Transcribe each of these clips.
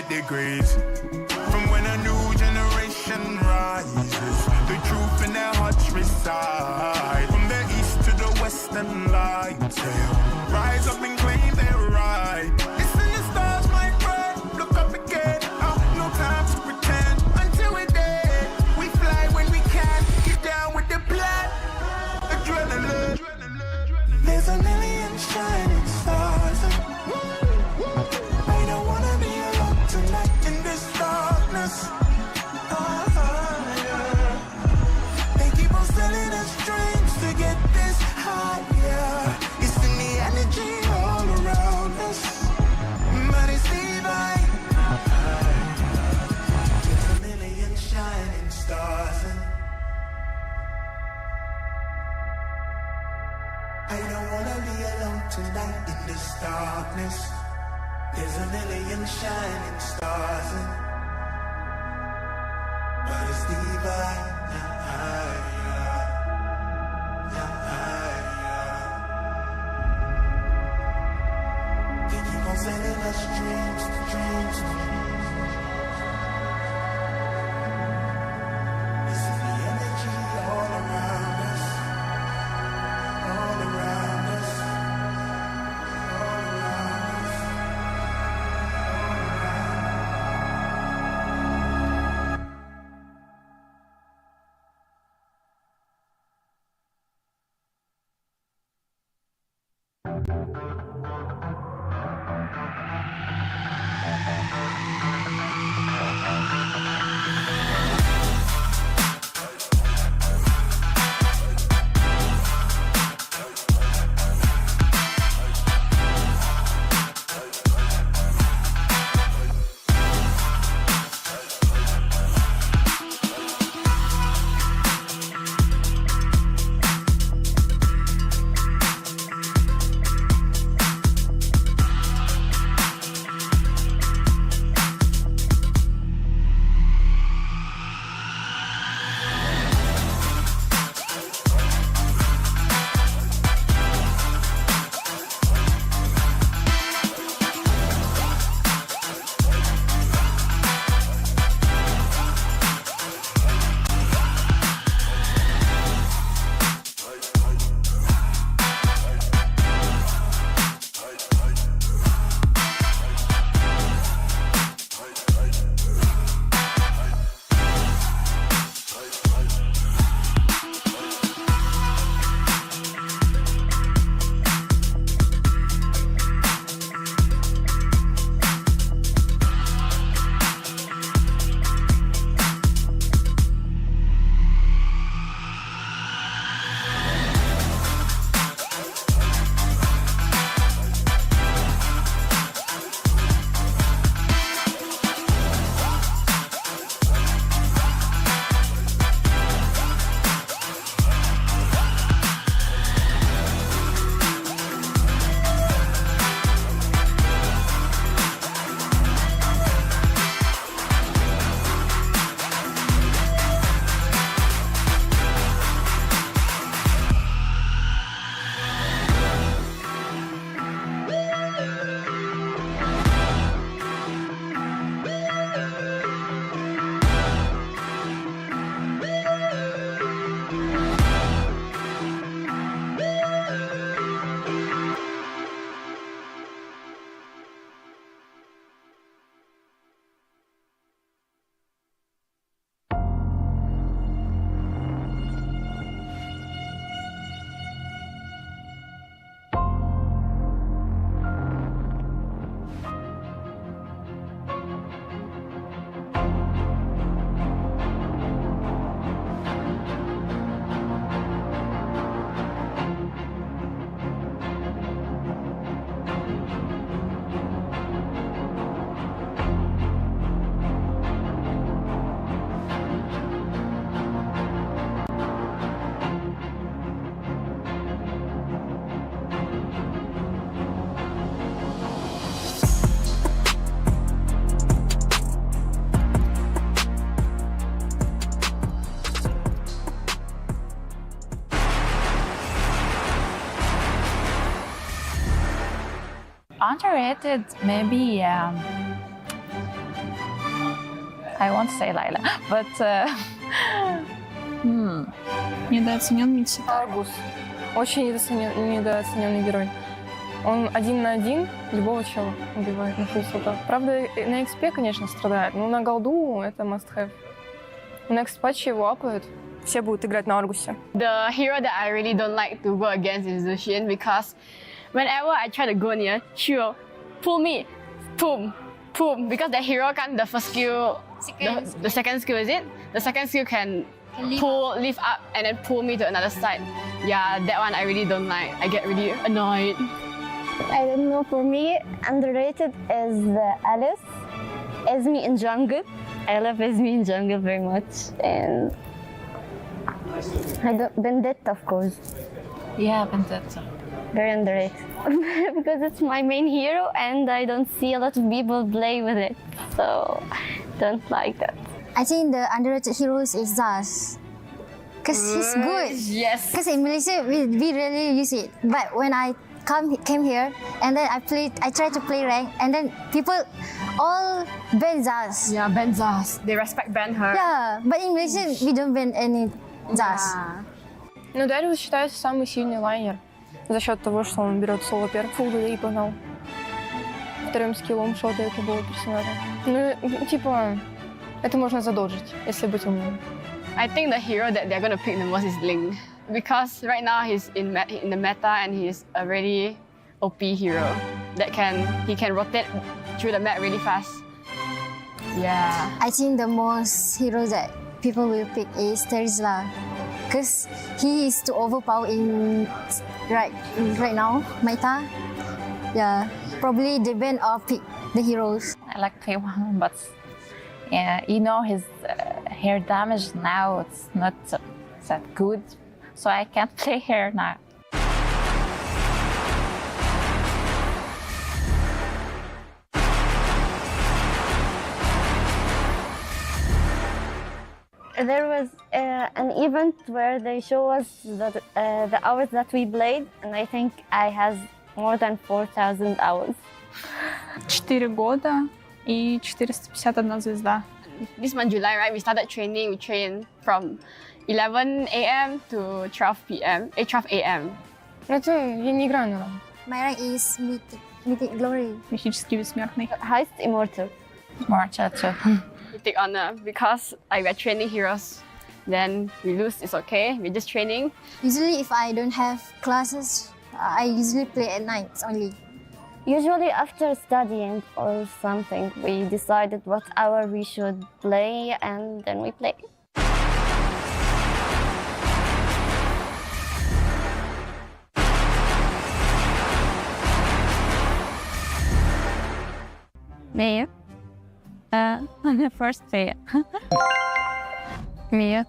degrees. From when a new generation rises, the truth in their hearts reside. From the east to the western lights, they'll rise up and claim their right. It's in the stars, my friend. Look up again. No time to pretend. Until we're dead, we fly when we can. Get down with the plan. Adrenaline. There's a million shining stars. I don't wanna be alone tonight in this darkness. They keep on selling us dreams to get this higher. It's in the energy all around us, but it's divine. There's a million shining stars. I don't wanna be alone tonight in this darkness. There's a million shining stars, but it's divine. They keep on sending us dreams. It's in the energy all around us. All around us, all around us, Underrated, maybe I won't say Layla, but... Недооцененный цвет. Аргус. Очень недооцененный герой. Он 1 на 1 любого чела убивает на фулсотах. Правда, на XP, конечно, страдает, но на голду это must-have. На next патче его апают. Все будут играть на Аргусе. The hero that I really don't like to go against is Lucian because whenever I try to go near, she will pull me, boom, boom. Because the hero can the first skill, the second skill is it? The second skill can lift up and then pull me to another side. Yeah, that one I really don't like. I get really annoyed. I don't know, for me, underrated is Alice. Esme in jungle. I love Esme in jungle very much. And Vendetta, of course. Yeah, Vendetta. Very underrated. Because it's my main hero and I don't see a lot of people play with it. So, don't like that. I think the underrated heroes is Zaz. Because he's good. Yes. Because in Malaysia, we really use it. But when I came here and then I tried to play rank and then people all ban Zaz. Yeah, ban Zaz. They respect ban her. Yeah, but in Malaysia, we don't ban any Zaz. Yeah. Но Дариус считается самый сильный лайнер за счет того, что он берет соло перк и погнал. Вторым скиллом шотает любого персонажа. Ну, типа, это можно задолжить, если быть умным. I think the hero that they're gonna pick the most is Ling. Because right now he's in the meta and he's a really OP hero that he can rotate through the map really fast. Yeah. I think the most hero that people will pick is Terizla. Because he is too overpowered in right now, meta. Yeah, probably they ban or pick the heroes. I like K1, but yeah, you know his hair damage now, it's not that good. So I can't play her now. There was an event where they show us the hours that we played, and I think I has more than 4,000 hours. 4 года и 451 звезда. This month, July, right, we started training. We trained from 11 a.m. to 12 p.m. 12 a.m. Это я не играю на ранг. My rank is Mythic Glory. Мифический бессмертный. Highest Immortal. Marcha too. We take honor because we're training heroes. Then we lose, it's okay. We're just training. Usually if I don't have classes, I usually play at nights only. Usually after studying or something, we decided what hour we should play and then we play. Mia. The first Mia. Mia.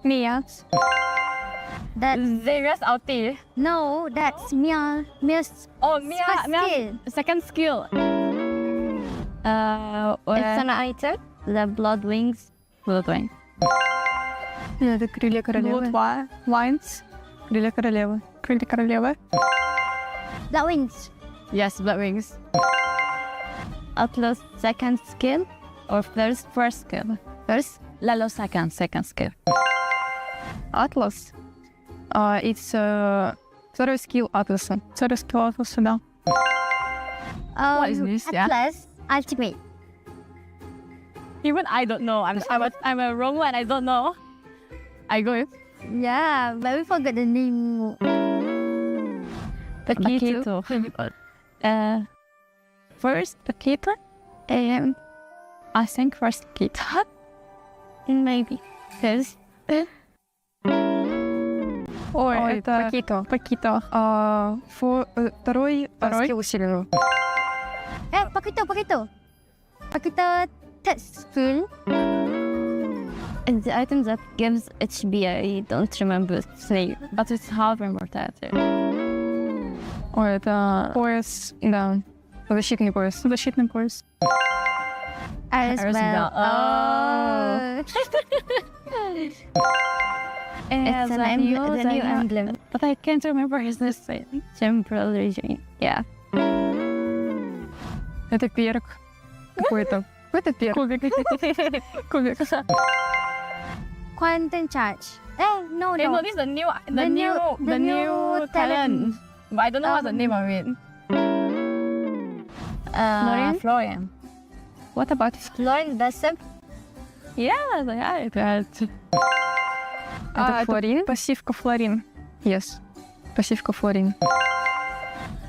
That Zarius ulti. no, that's Mia's Oh, Mia. skill. Second skill. It's an item, the Blood Wings. Blood Wing. Это крылья королевы. Blood Wings. Крылья королевы. Крылья королевы. That wins. Yes, Blood Wings. Atlas second skill or first skill? First, Lalo second skill. Atlas. It's второй скилл Атласа. Второй скилл Атласа, да. What is this? Yeah. Atlas Ultimate. Even I don't know. I'm a wrong one. I don't know. I go with Yeah, but we forgot the name. Paquito. First Paquito. I think first Paquito. Maybe. Yes. Ой, это Paquito. Пакито. Второй скилл усиленный. Paquito. Paquito third skill. It's the item that gives HB. I don't remember its name. But it's half immortality. Ой, это пояс, да. Защитный пояс. Защитный пояс. As well. Oh. It's the new emblem. But I can't remember his name. Temporal regime. Yeah. Это перк какой-то. Это первый. Кубик. Quantum charge. No. No, this is the new talent. But I don't know what's the name of it. Florian. What about Lauren Bessem. Yeah, это Флорин? пассивка Флорин. Yes. Пассивка Флорин.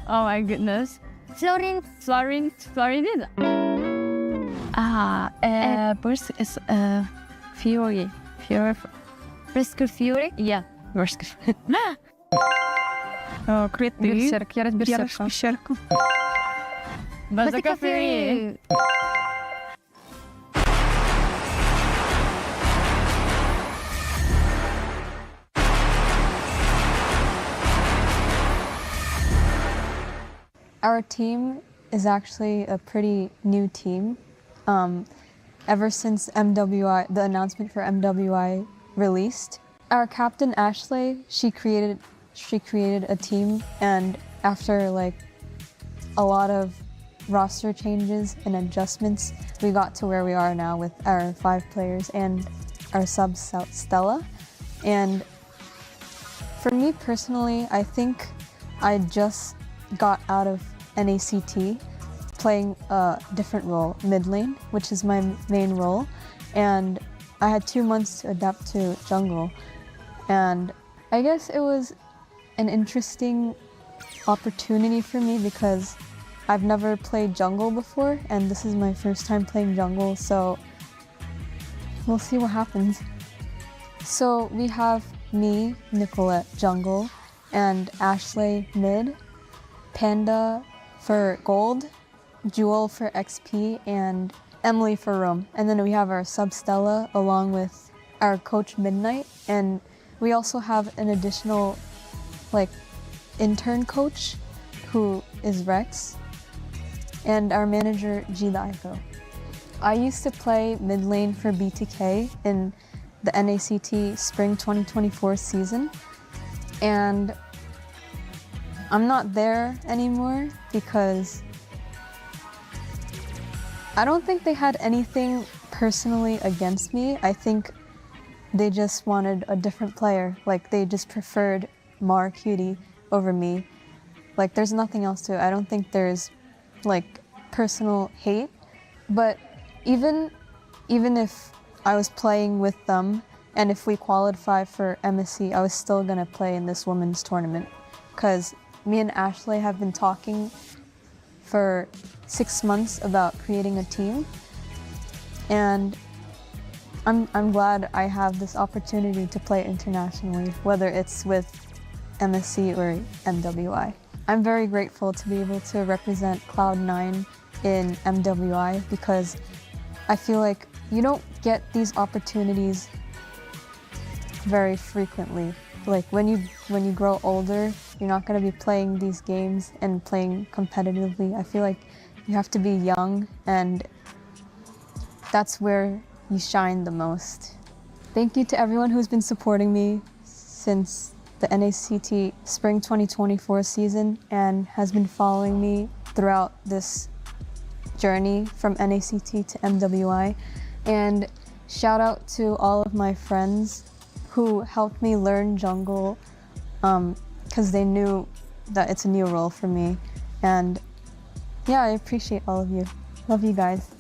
Oh my goodness. Florin. Florin is Burst is Fury. Brisker Fury. Yeah. Burst. Крит Берсерк. Я разберсерка. Берсерка. Базака Fury. Our team is actually a pretty new team. Ever since MWI, the announcement for MWI released, our captain Ashley, she created a team, and after like a lot of roster changes and adjustments, we got to where we are now with our 5 players and our sub Stella. And for me personally, I think I just got out of NACT playing a different role, mid lane, which is my main role, and I had 2 months to adapt to jungle, and I guess it was an interesting opportunity for me because I've never played jungle before, and this is my first time playing jungle, so we'll see what happens. So we have me, Nicolette, jungle, and Ashley mid, Panda for gold, Jewel for XP, and Emily for roam. And then we have our sub Stella along with our coach Midnight, and we also have an additional like intern coach who is Rex, and our manager G Daiko. I used to play mid lane for BTK in the NACT Spring 2024 season, and I'm not there anymore because I don't think they had anything personally against me. I think they just wanted a different player. Like, they just preferred Mar Cutie over me. Like, there's nothing else to it. I don't think there's like personal hate. But even if I was playing with them and if we qualified for MSC, I was still gonna play in this women's tournament because me and Ashley have been talking for 6 months about creating a team, and I'm glad I have this opportunity to play internationally, whether it's with MSC or MWI. I'm very grateful to be able to represent Cloud9 in MWI because I feel like you don't get these opportunities very frequently. Like when you grow older, you're not going to be playing these games and playing competitively. I feel like you have to be young, and that's where you shine the most. Thank you to everyone who's been supporting me since the NACT Spring 2024 season and has been following me throughout this journey from NACT to MWI. And shout out to all of my friends who helped me learn jungle because they knew that it's a new role for me. And yeah, I appreciate all of you. Love you guys.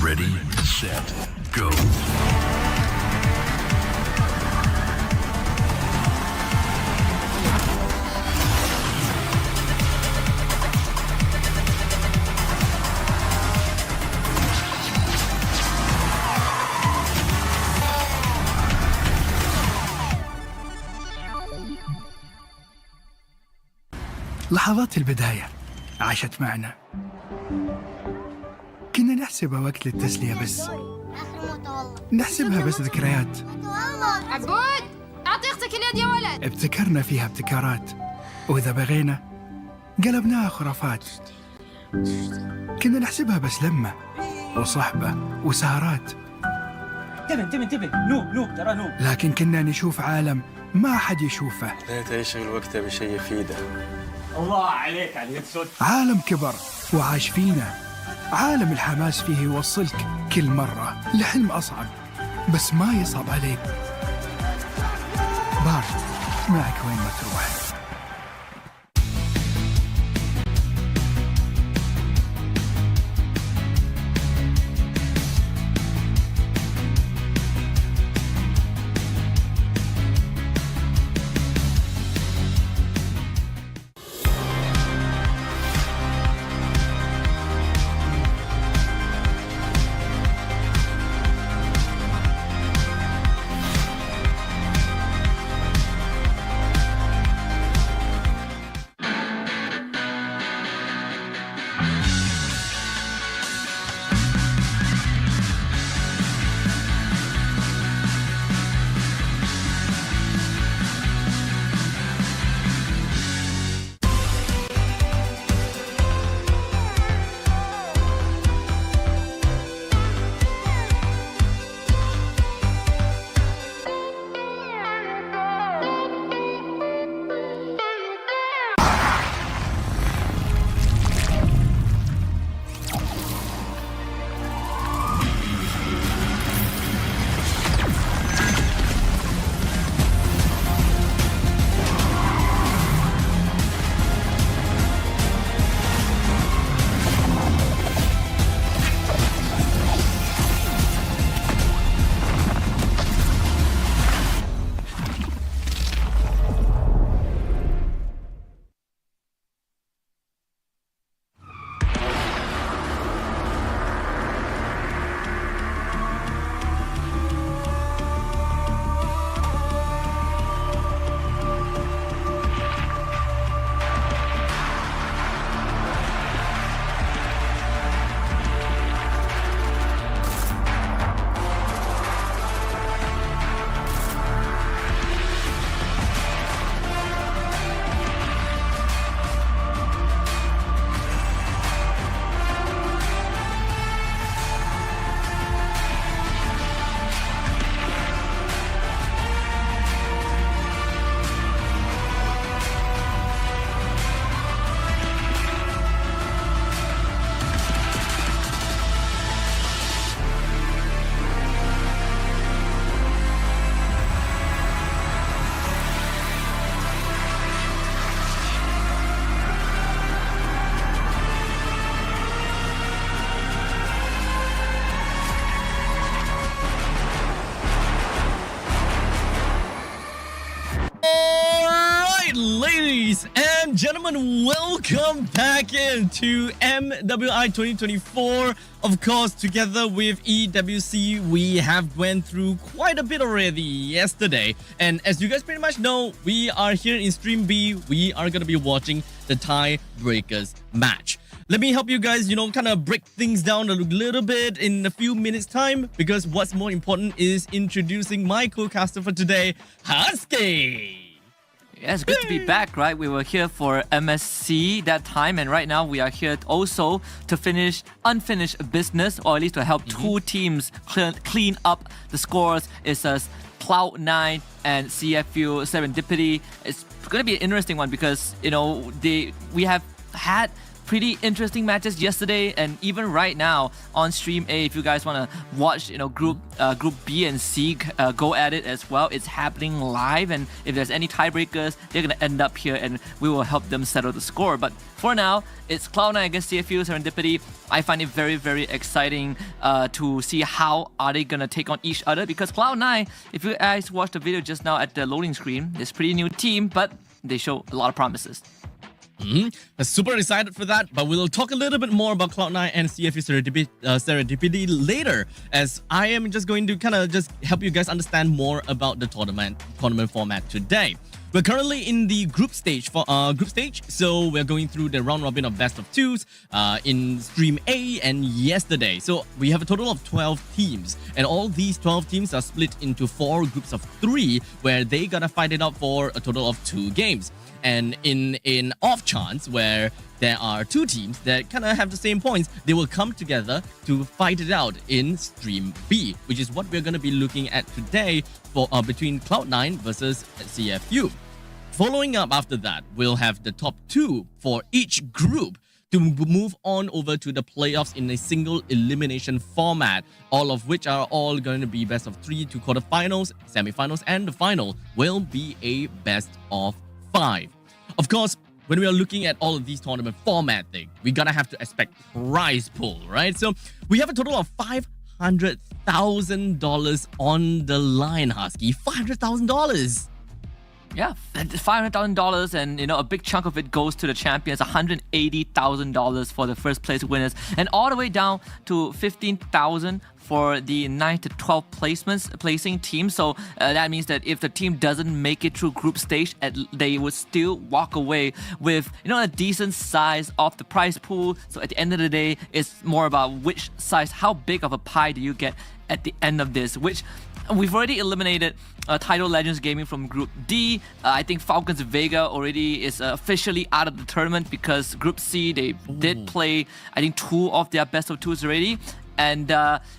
Ready, set, go. لحظات البداية عاشت معنا، كنا نحسبها وقت للتسلية بس، نحسبها بس ذكريات. عبود أعطي أختك اليد يا ولد. ابتكرنا فيها ابتكارات، وإذا بغينا قلبناها خرافات. كنا نحسبها بس لمة وصحبة وسهرات. انتبه نوب ترى نوب. لكن كنا نشوف عالم ما حد يشوفه. ليت يشغل وقته بشيء يفيده. الله عليك على اليد سود. عالم كبر وعاش فينا، عالم الحماس فيه يوصلك كل مرة لحلم أصعب بس ما يصعب عليك. بارت معك وين ما تروح. Ladies and gentlemen, welcome back into MWI 2024. Of course, together with EWC, we have went through quite a bit already yesterday. And as you guys pretty much know, we are here in Stream B. We are going to be watching the Tiebreakers match. Let me help you guys, kind of break things down a little bit in a few minutes time, because what's more important is introducing my co-caster for today, Husky. Yeah, it's good to be back, right? We were here for MSC that time, and right now we are here also to finish unfinished business, or at least to help two teams clean up the scores. It's Cloud9 and CFU Serendipity. It's going to be an interesting one because, we have had pretty interesting matches yesterday, and even right now on Stream A, if you guys want to watch, Group B and C go at it as well, it's happening live. And if there's any tiebreakers, they're gonna end up here, and we will help them settle the score. But for now, it's Cloud9 against CFU Serendipity. I find it very, very exciting to see how are they gonna take on each other, because Cloud9, if you guys watched the video just now at the loading screen, it's a pretty new team, but they show a lot of promises. I'm super excited for that, but we'll talk a little bit more about Cloud9 and CFU Serendipity later, as I am just going to kind of just help you guys understand more about the tournament format today. We're currently in the group stage so we're going through the round robin of best of twos in Stream A and yesterday. So we have a total of 12 teams, and all these 12 teams are split into 4 groups of 3, where they gotta fight it out for a total of 2 games. And in an off chance where there are 2 teams that kind of have the same points, they will come together to fight it out in Stream B, which is what we're going to be looking at today for between Cloud9 versus CFU. Following up after that, we'll have the top 2 for each group to move on over to the playoffs in a single elimination format, all of which are all going to be best of 3 to quarterfinals, semifinals, and the final will be a best of 5. Of course, when we are looking at all of these tournament format thing, we gotta have to expect prize pool, right? So we have a total of $500,000 on the line, Husky. $500,000. Yeah, $500,000, and a big chunk of it goes to the champions. $180,000 for the first place winners, and all the way down to $15,000 for the 9 to 12 placing team. So that means that if the team doesn't make it through group stage, they would still walk away with a decent size of the prize pool. So at the end of the day, it's more about which size, how big of a pie do you get at the end of this, which we've already eliminated Tidal Legends Gaming from Group D. I think Falcons Vega already is officially out of the tournament because Group C, they did play, I think, 2 of their best of 2s already. And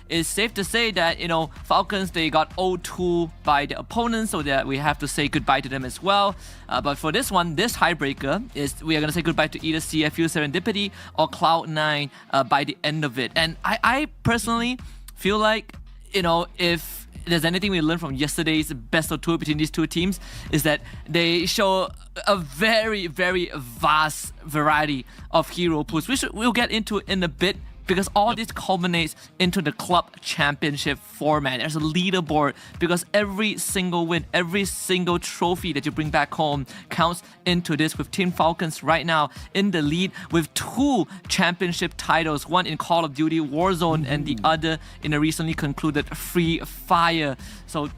it's safe to say that, Falcons, they got 0-2 by the opponents, so that we have to say goodbye to them as well. But for this one, this tiebreaker is we are going to say goodbye to either CFU Serendipity or Cloud9 by the end of it. And I personally feel like, if there's anything we learned from yesterday's best of 2 between these 2 teams, is that they show a very, very vast variety of hero pools, which we'll get into in a bit, because all this culminates into the club championship format. There's a leaderboard because every single win, every single trophy that you bring back home counts into this, with Team Falcons right now in the lead with 2 championship titles, one in Call of Duty Warzone and the other in a recently concluded Free Fire. So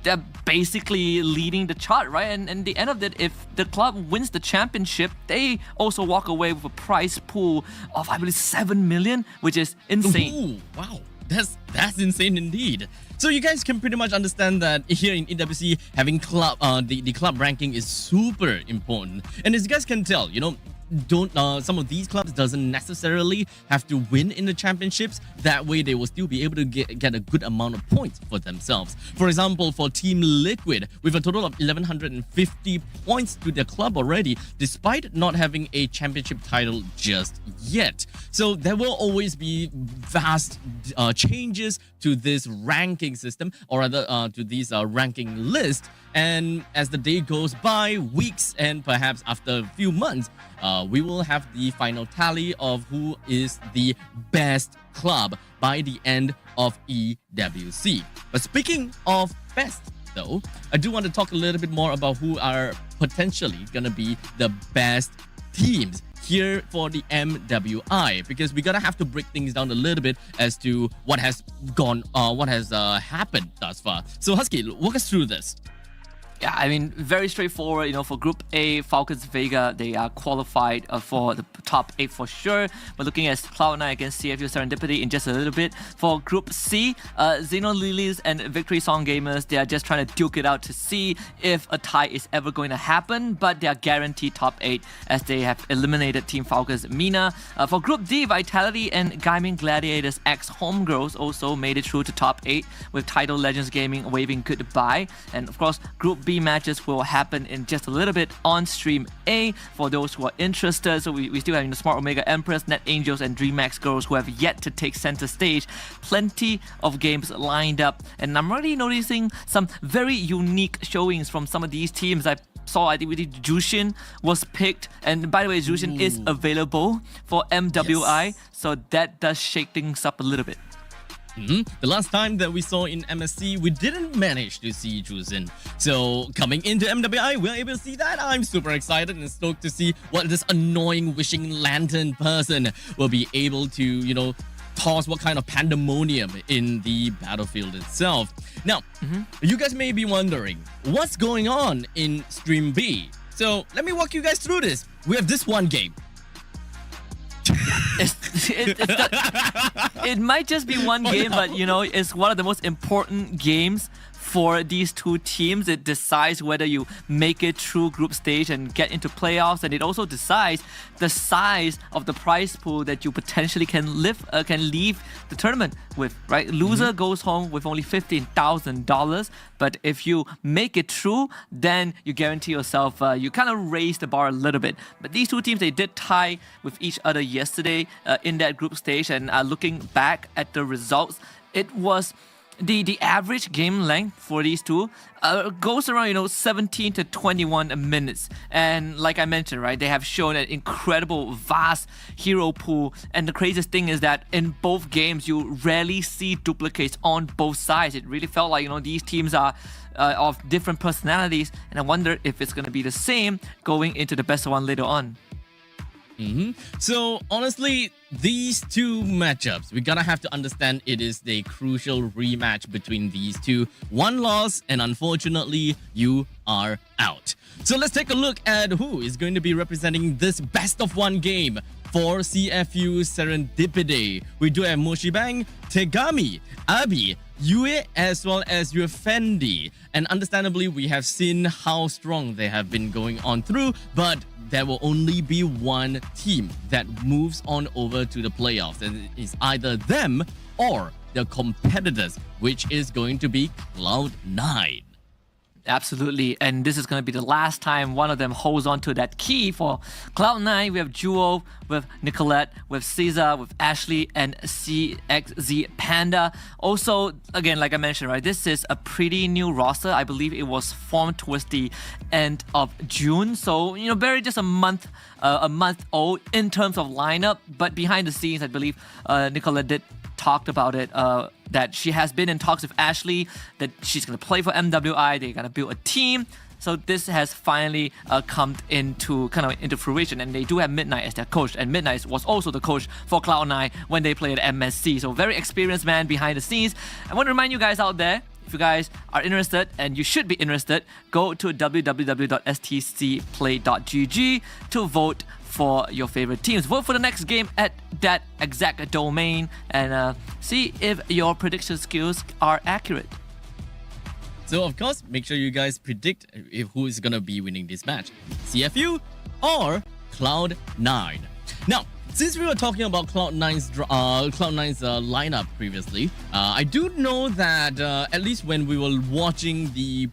they're basically leading the chart, right? And at the end of it, if the club wins the championship, they also walk away with a prize pool of, I believe, 7 million, which is insane. Ooh, wow, that's insane indeed. So you guys can pretty much understand that here in EWC, having club the club ranking is super important. And as you guys can tell, some of these clubs doesn't necessarily have to win in the championships. That way they will still be able to get a good amount of points for themselves. For example, for Team Liquid, with a total of 1150 points to their club already, despite not having a championship title just yet. So there will always be vast changes to this ranking system, or rather to these ranking list. And as the day goes by, weeks, and perhaps after a few months, we will have the final tally of who is the best club by the end of EWC. But speaking of best, though, I do want to talk a little bit more about who are potentially going to be the best teams here for the MWI, because we're gonna have to break things down a little bit as to what has happened thus far. So Husky, walk us through this. Yeah, I mean, very straightforward. For Group A, Falcons Vega, they are qualified for the top 8 for sure. We're looking at Cloud9 against CFU Serendipity in just a little bit. For Group C, Xeno Lilies and Victory Song Gamers, they are just trying to duke it out to see if a tie is ever going to happen, but they are guaranteed top 8 as they have eliminated Team Falcons Mina. For Group D, Vitality and Gaming Gladiators X Homegirls also made it through to top 8, with Tidal Legends Gaming waving goodbye. And of course, Group B matches will happen in just a little bit on Stream A for those who are interested. So we still have the Smart Omega Empress, Net Angels, and DreamHack Girls who have yet to take center stage. Plenty of games lined up, and I'm already noticing some very unique showings from some of these teams. I think Jushin was picked, and by the way, Jushin is available for MWI, so that does shake things up a little bit. The last time that we saw in MSC, we didn't manage to see Jushin. So coming into MWI, we're able to see that. I'm super excited and stoked to see what this annoying wishing lantern person will be able to, cause what kind of pandemonium in the battlefield itself. Now, you guys may be wondering, what's going on in Stream B? So let me walk you guys through this. We have this one game. It might just be one game, but you know, it's one of the most important games for these two teams. It decides whether you make it through group stage and get into playoffs, and it also decides the size of the prize pool that you potentially can leave the tournament with, right? Loser goes home with only $15,000, but if you make it through, then you guarantee yourself, you kind of raise the bar a little bit. But these two teams, they did tie with each other yesterday in that group stage, and looking back at the results, it was the average game length for these two goes around 17 to 21 minutes, and like I mentioned, right, they have shown an incredible vast hero pool, and the craziest thing is that in both games you rarely see duplicates on both sides. It really felt like these teams are of different personalities, and I wonder if it's going to be the same going into the best of one later on. So honestly, these two matchups, we're gonna have to understand it is the crucial rematch between these two. One loss, and unfortunately, you are out. So let's take a look at who is going to be representing this best of one game for CFU Serendipity. We do have Moshibang, Tegami, Abi, Yue, as well as Yufendi. And understandably, we have seen how strong they have been going on through, but there will only be one team that moves on over to the playoffs, and it's either them or their competitors, which is going to be Cloud9. Absolutely, and this is going to be the last time one of them holds on to that key for Cloud9. We have Jewel with Nicolette, with Caesar, with Ashley, and CXZ Panda. Also, again, like I mentioned, right, this is a pretty new roster. I believe it was formed towards the end of June, so barely just a month old in terms of lineup. But behind the scenes, I believe Nicolette did talked about it, that she has been in talks with Ashley, that she's going to play for MWI, they're going to build a team. So this has finally come into fruition, and they do have Midnight as their coach, and Midnight was also the coach for Cloud9 when they played at MSC. So very experienced man behind the scenes. I want to remind you guys out there, if you guys are interested, and you should be interested, go to www.stcplay.gg to vote for your favorite teams. Vote for the next game at that exact domain, and see if your prediction skills are accurate. So of course, make sure you guys predict who is gonna be winning this match, CFU or Cloud9. Now, since we were talking about Cloud9's lineup previously, I do know that at least when we were watching the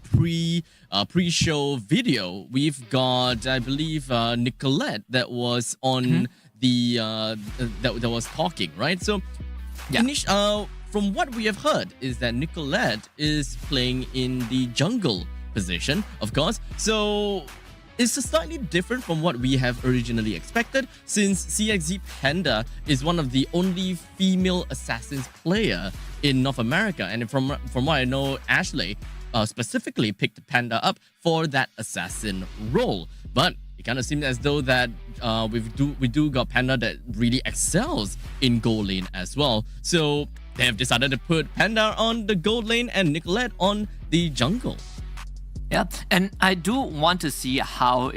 pre-show video, we've got, I believe, Nicolette that was on the that was talking, right? So, from what we have heard is that Nicolette is playing in the jungle position, of course. So it's slightly different from what we have originally expected, since CXZ Panda is one of the only female assassins player in North America, and from what I know, Ashley specifically picked Panda up for that assassin role. But it kind of seems as though that we do got Panda that really excels in gold lane as well. So they have decided to put Panda on the gold lane and Nicolette on the jungle. Yeah, and I do want to see how,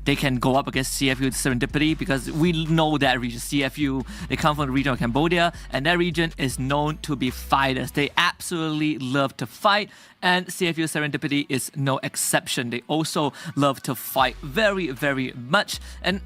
they can go up against CFU Serendipity, because we know that region. CFU, they come from the region of Cambodia, and that region is known to be fighters. They absolutely love to fight, and CFU Serendipity is no exception. They also love to fight very, very much. And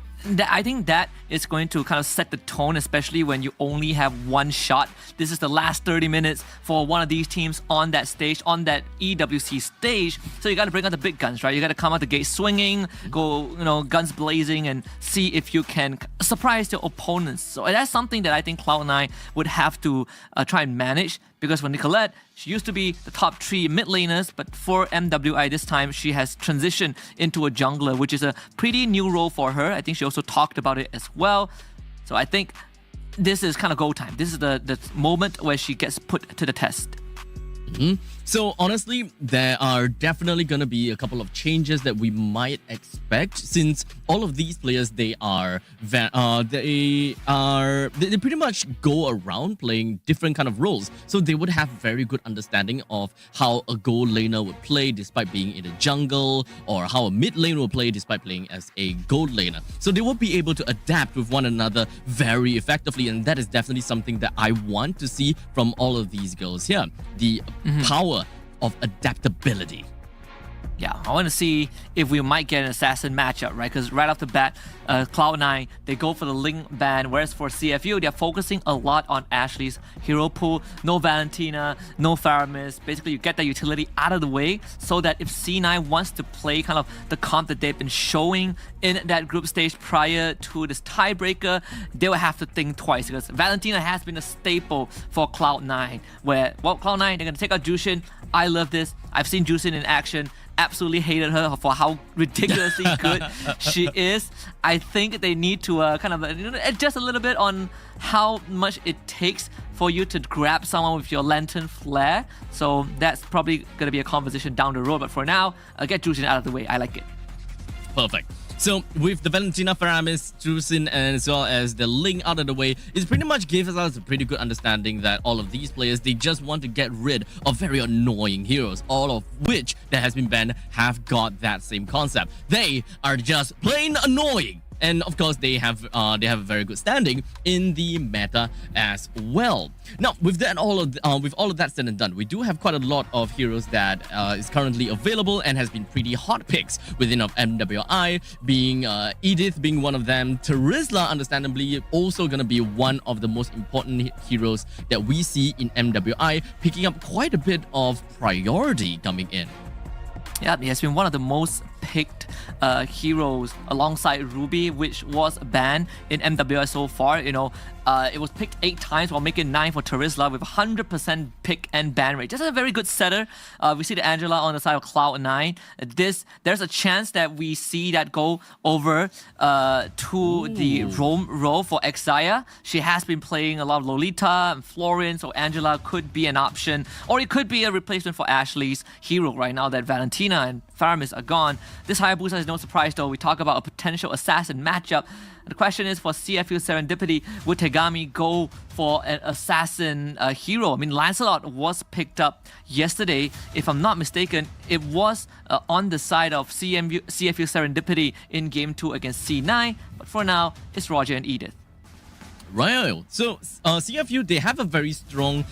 I think that is going to kind of set the tone, especially when you only have one shot. This is the last 30 minutes for one of these teams on that stage, on that EWC stage. So you got to bring out the big guns, right? You got to come out the gate swinging, go, guns blazing, and see if you can surprise your opponents. So that's something that I think Cloud9 would have to try and manage. Because for Nicolette, she used to be the top 3 mid laners, but for MWI this time, she has transitioned into a jungler, which is a pretty new role for her. I think she also talked about it as well. So I think this is kind of go time. This is the moment where she gets put to the test. So honestly, there are definitely going to be a couple of changes that we might expect, since all of these players, they pretty much go around playing different kind of roles. So they would have very good understanding of how a gold laner would play despite being in the jungle, or how a mid lane will play despite playing as a gold laner. So they will be able to adapt with one another very effectively, and that is definitely something that I want to see from all of these girls here. The power of adaptability. Yeah, I want to see if we might get an assassin matchup, right? Because right off the bat, Cloud9, they go for the Link ban, whereas for CFU, they're focusing a lot on Ashley's hero pool. No Valentina, no Faramis. Basically, you get that utility out of the way so that if C9 wants to play kind of the comp that they've been showing in that group stage prior to this tiebreaker, they will have to think twice, because Valentina has been a staple for Cloud9, where, well, Cloud9, they're going to take out Jushin. I love this. I've seen Jushin in action. Absolutely hated her for how ridiculously good she is. I think they need to kind of adjust a little bit on how much it takes for you to grab someone with your lantern flare. So that's probably going to be a conversation down the road. But for now, get Jushin out of the way. I like it. Perfect. So with the Valentina, Faramis, Jushin, and as well as the Link out of the way, it pretty much gives us a pretty good understanding that all of these players, they just want to get rid of very annoying heroes, all of which that has been banned have got that same concept. They are just plain annoying. And of course, they have a very good standing in the meta as well. Now, with all of that said and done, we do have quite a lot of heroes that is currently available and has been pretty hot picks within of MWI, being Edith being one of them. Terizla, understandably, also gonna be one of the most important heroes that we see in MWI, picking up quite a bit of priority coming in. Yeah, he has been one of the most picked heroes alongside Ruby, which was banned in MWI so far. You know, it was picked 8 times while making 9 for Terizla with 100% pick and ban rate. Just a very good setter. We see the Angela on the side of Cloud9. There's a chance that we see that go over to the roam role for Exaya. She has been playing a lot of Lolita and Florian, so Angela could be an option, or it could be a replacement for Ashley's hero right now that Valentina and Faramis are gone. This Hayabusa is no surprise though. We talk about a potential assassin matchup. The question is, for CFU Serendipity, would Tegami go for an assassin hero? I mean, Lancelot was picked up yesterday. If I'm not mistaken, it was on the side of CFU Serendipity in Game 2 against C9. But for now, it's Roger and Edith. Right. So CFU, they have a very strong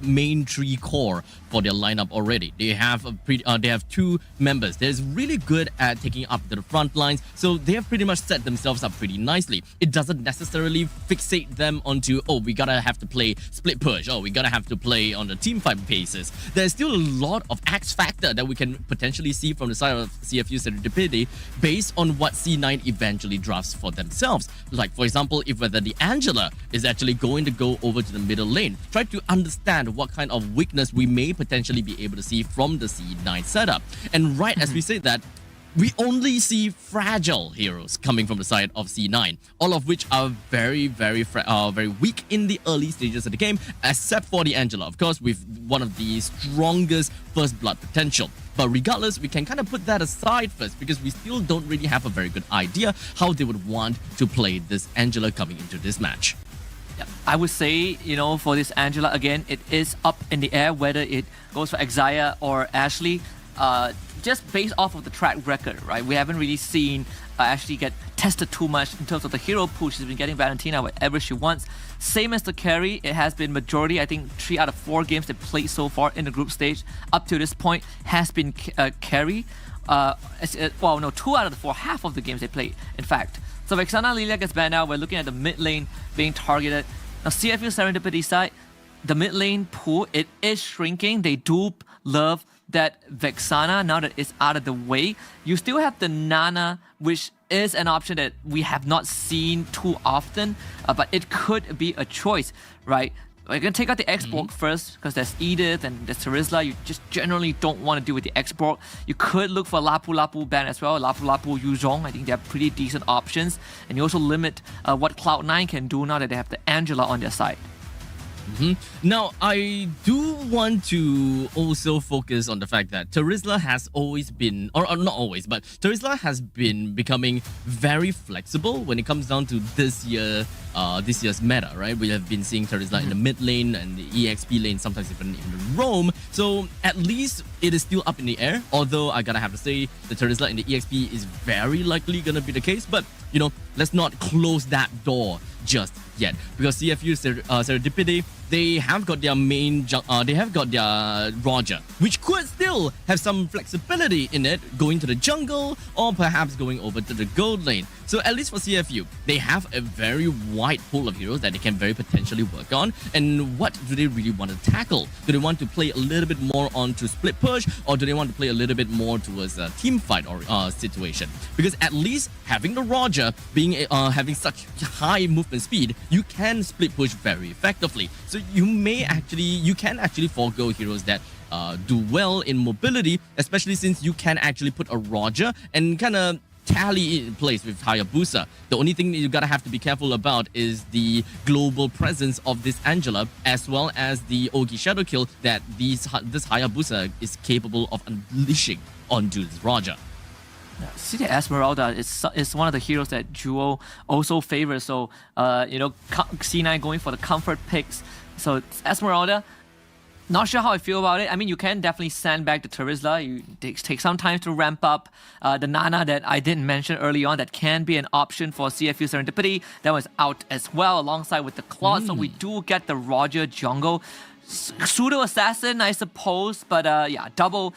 main tree core for their lineup already. They have they have 2 members that is really good at taking up the front lines. So they have pretty much set themselves up pretty nicely. It doesn't necessarily fixate them onto, oh, we gotta have to play split push. Oh, we gotta have to play on the team fight basis. There's still a lot of X factor that we can potentially see from the side of CFU Serendipity based on what C9 eventually drafts for themselves. Like, for example, if whether the Angela is actually going to go over to the middle lane, try to understand what kind of weakness we may potentially be able to see from the C9 setup. And right as we say that, we only see fragile heroes coming from the side of C9, all of which are very weak in the early stages of the game, except for the Angela, of course, with one of the strongest first blood potential. But regardless, we can kind of put that aside first, because we still don't really have a very good idea how they would want to play this Angela coming into this match. Yeah, I would say, you know, for this Angela, again, it is up in the air whether it goes for Exaya or Ashley. Just based off of the track record, right? We haven't really seen Ashley get tested too much in terms of the hero pool. She's been getting Valentina whatever she wants. Same as the carry, it has been majority, I think 3 out of 4 games they played so far in the group stage up to this point has been carry. 2 out of the 4, half of the games they played, in fact. So Vexana Lilia gets banned out. We're looking at the mid lane being targeted. Now CFU Serendipity side, the mid lane pool, it is shrinking. They do love that Vexana, now that it's out of the way. You still have the Nana, which is an option that we have not seen too often, but it could be a choice, right? We're going to take out the X-Borg first, because there's Edith and there's Terizla. You just generally don't want to deal with the X-Borg. You could look for Lapu Lapu ban as well. Lapu Lapu, Yuzhong, I think they're pretty decent options. And you also limit what Cloud9 can do now that they have the Angela on their side. Now, I do want to also focus on the fact that Terizla has always been, or not always, but Terizla has been becoming very flexible when it comes down to this year's meta, right? We have been seeing Terizla in the mid lane and the EXP lane, sometimes even in the roam. So at least it is still up in the air. Although I gotta have to say, the Terizla in the EXP is very likely gonna be the case. But you know, let's not close that door just yet, because CFU Serendipity, they have got their they have got their Roger, which could still have some flexibility in it, going to the jungle or perhaps going over to the gold lane. So at least for CFU, they have a very wide pool of heroes that they can very potentially work on. And what do they really want to tackle? Do they want to play a little bit more onto split push, or do they want to play a little bit more towards a team fight or situation? Because at least having the Roger being having such high movement speed, you can split push very effectively. So you can actually forego heroes that do well in mobility, especially since you can actually put a Roger and kind of tally in place with Hayabusa. The only thing you gotta have to be careful about is the global presence of this Angela, as well as the Ogi Shadow Kill that this Hayabusa is capable of unleashing onto this Roger. See, the Esmeralda is one of the heroes that Jewel also favors. So, you know, C9 going for the comfort picks. So, Esmeralda, not sure how I feel about it. I mean, you can definitely send back the Terizla. You take some time to ramp up. The Nana that I didn't mention early on, that can be an option for CFU Serendipity. That was out as well, alongside with the Claude. So we do get the Roger jungle. Pseudo assassin, I suppose, but yeah, double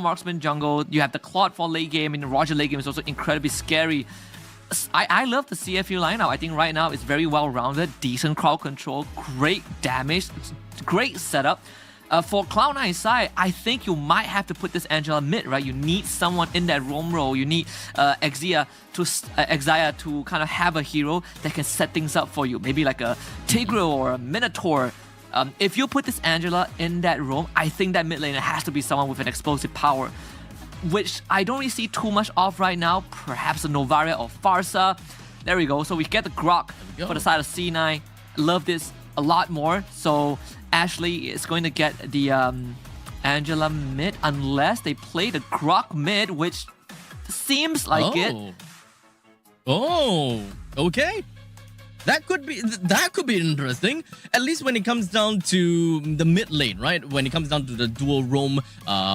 marksman jungle. You have the Claude for late game, and the Roger late game is also incredibly scary. I love the CFU lineup. I think right now it's very well rounded, decent crowd control, great damage, great setup. For Cloud9's side, I think you might have to put this Angela mid, right? You need someone in that roam role. You need Exia to kind of have a hero that can set things up for you. Maybe like a Tigreal or a Minotaur. If you put this Angela in that roam, I think that mid laner has to be someone with an explosive power, which I don't really see too much of right now. Perhaps a Novaria or Farsa. There we go. So we get the Grok for the side of C9. Love this a lot more. So Ashley is going to get the Angela mid, unless they play the Grok mid, which seems like it. Oh, okay. That could be interesting. At least when it comes down to the mid lane, right? When it comes down to the dual roam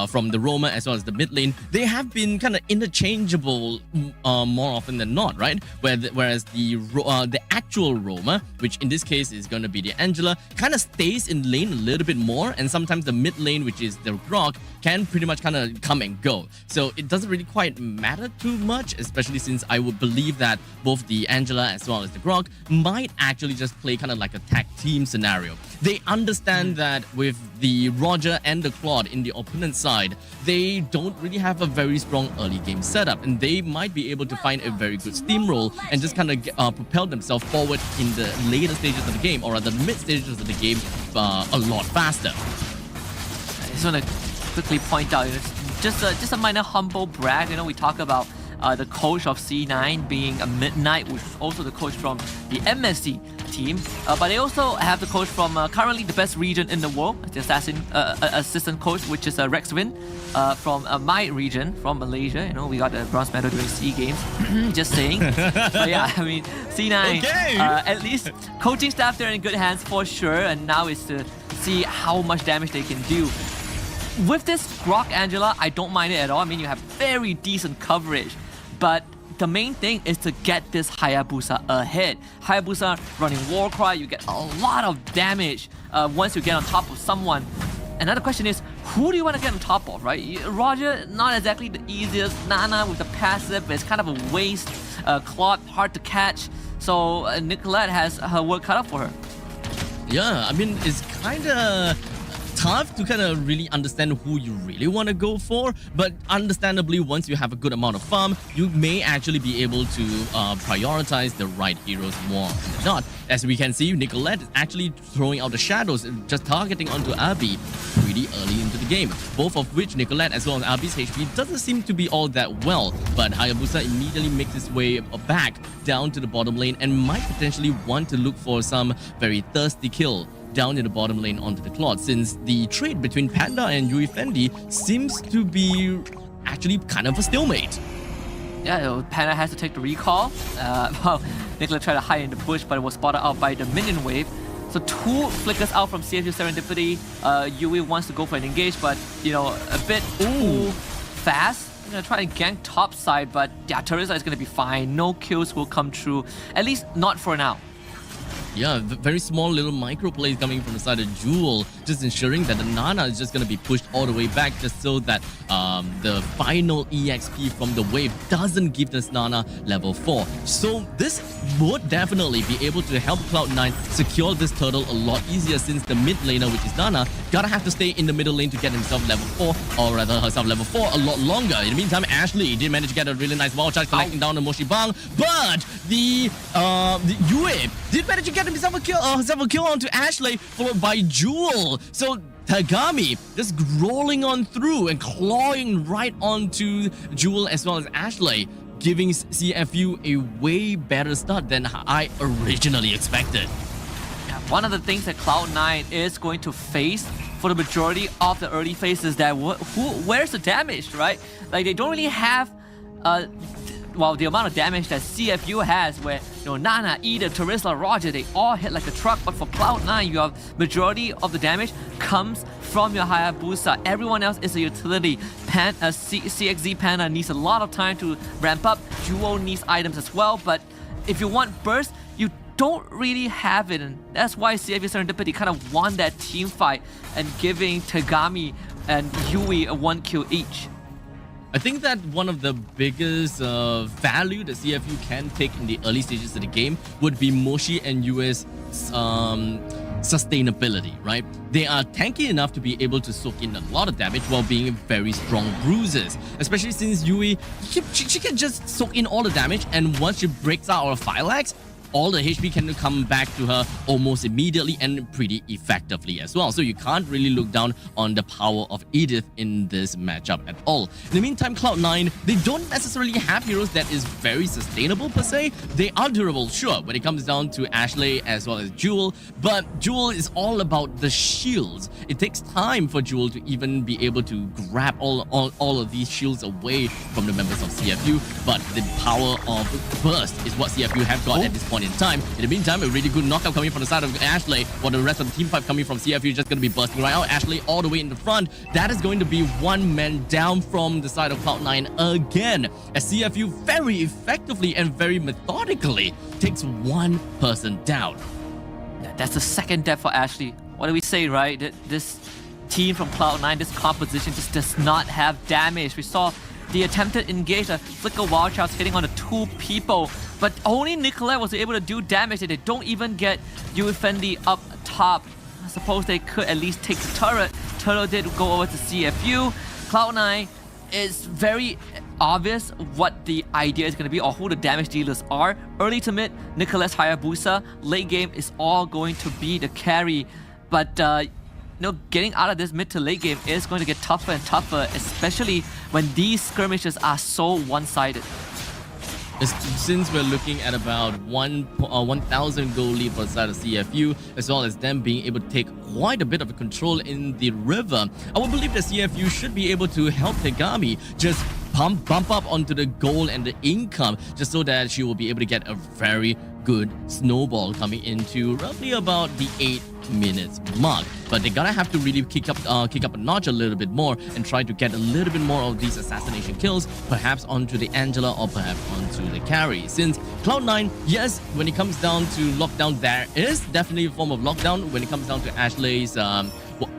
from the roamer as well as the mid lane, they have been kind of interchangeable more often than not, right? Whereas the actual roamer, which in this case is going to be the Angela, kind of stays in lane a little bit more, and sometimes the mid lane, which is the Grok, can pretty much kind of come and go. So it doesn't really quite matter too much, especially since I would believe that both the Angela as well as the Grok might actually just play kind of like a tag team scenario. They understand that with the Roger and the Claude in the opponent's side, they don't really have a very strong early game setup, and they might be able to find a very good steamroll and just kind of propel themselves forward in the later stages of the game, or at the mid stages of the game, a lot faster. I just want to quickly point out, just a minor humble brag. You know, we talk about the coach of C9 being a Midnight, which is also the coach from the MSC team. But they also have the coach from currently the best region in the world, the assistant coach, which is Rexwin from my region, from Malaysia. You know, we got the bronze medal during SEA Games. Just saying. But yeah, I mean, C9, at least coaching staff, they're in good hands for sure. And now is to see how much damage they can do. With this Grok Angela, I don't mind it at all. I mean, you have very decent coverage, but the main thing is to get this Hayabusa ahead. Hayabusa running Warcry, you get a lot of damage once you get on top of someone. Another question is, who do you want to get on top of, right? Roger, not exactly the easiest. Nana with the passive, it's kind of a waste. Claude, hard to catch. So Nicolette has her work cut out for her. Yeah, I mean, it's kind of tough to kind of really understand who you really want to go for, but understandably, once you have a good amount of farm, you may actually be able to prioritize the right heroes more than not. As we can see, Nicolette is actually throwing out the shadows and just targeting onto Abby pretty early into the game, both of which Nicolette as well as Abby's HP doesn't seem to be all that well, but Hayabusa immediately makes his way back down to the bottom lane and might potentially want to look for some very thirsty kill down in the bottom lane onto the Claude, since the trade between Panda and Yui Fendi seems to be actually kind of a stalemate. Yeah, Panda has to take the recall. Well, Nicola tried to hide in the bush, but it was spotted out by the minion wave. So 2 flickers out from CFU Serendipity. Yui wants to go for an engage, but you know, a bit too fast. I'm gonna try and gank top side, but yeah, Teresa is gonna be fine. No kills will come through, at least not for now. Yeah, very small little micro plays coming from the side of Jewel, just ensuring that the Nana is just going to be pushed all the way back, just so that the final EXP from the wave doesn't give this Nana level 4. So this would definitely be able to help Cloud9 secure this turtle a lot easier, since the mid laner, which is Nana, gotta have to stay in the middle lane to get himself level 4, or rather herself level 4 a lot longer. In the meantime, Ashley did manage to get a really nice wall charge collecting down the Moshibang, but the Yue did manage to get himself a kill onto Ashley, followed by Jewel. So Tagami just rolling on through and clawing right onto Jewel as well as Ashley, giving CFU a way better start than I originally expected. Yeah, one of the things that Cloud9 is going to face for the majority of the early phases, that where's the damage, right? Like, they don't really have well, the amount of damage that CFU has, where Nana, Eden, Teresa, Roger, they all hit like a truck. But for Cloud9, you have majority of the damage comes from your Hayabusa. Everyone else is a utility. CXZ Panda needs a lot of time to ramp up. Jewel needs items as well. But if you want burst, you don't really have it. And that's why CFU Serendipity kind of won that team fight and giving Tagami and Yui a 1 kill each. I think that one of the biggest value that CFU can take in the early stages of the game would be Moshi and Yue's sustainability, right? They are tanky enough to be able to soak in a lot of damage while being very strong bruisers, especially since Yui, she can just soak in all the damage, and once she breaks out of Phylax, all the HP can come back to her almost immediately and pretty effectively as well. So you can't really look down on the power of Edith in this matchup at all. In the meantime, Cloud9, they don't necessarily have heroes that is very sustainable per se. They are durable, sure, when it comes down to Ashley as well as Jewel, but Jewel is all about the shields. It takes time for Jewel to even be able to grab all of these shields away from the members of CFU, but the power of burst is what CFU have got at this point in time. In the meantime, a really good knockout coming from the side of Ashley, while the rest of the team fight coming from CFU just going to be bursting right out. Ashley all the way in the front. That is going to be one man down from the side of Cloud9 again, as CFU very effectively and very methodically takes one person down. That's the second death for Ashley. What do we say, right? This team from Cloud9, this composition just does not have damage. We saw the attempted engage, a flicker wild charge hitting on the 2 people, but only Nicolette was able to do damage, and they don't even get Yui Fendi up top. I suppose they could at least take the turret. Turtle did go over to CFU. Cloud9 is very obvious what the idea is going to be, or who the damage dealers are. Early to mid, Nicolette's Hayabusa. Late game is all going to be the carry, but getting out of this mid to late game is going to get tougher and tougher, especially when these skirmishes are so one-sided. Since we're looking at about 1,000 gold lead for the side of CFU, as well as them being able to take quite a bit of control in the river, I would believe that CFU should be able to help Tegami just bump up onto the gold and the income, just so that she will be able to get a very good snowball coming into roughly about the 8 minutes mark. But they're gonna have to really kick up a notch a little bit more and try to get a little bit more of these assassination kills, perhaps onto the Angela or perhaps onto the carry. Since Cloud9, yes, when it comes down to lockdown, there is definitely a form of lockdown when it comes down to Ashley's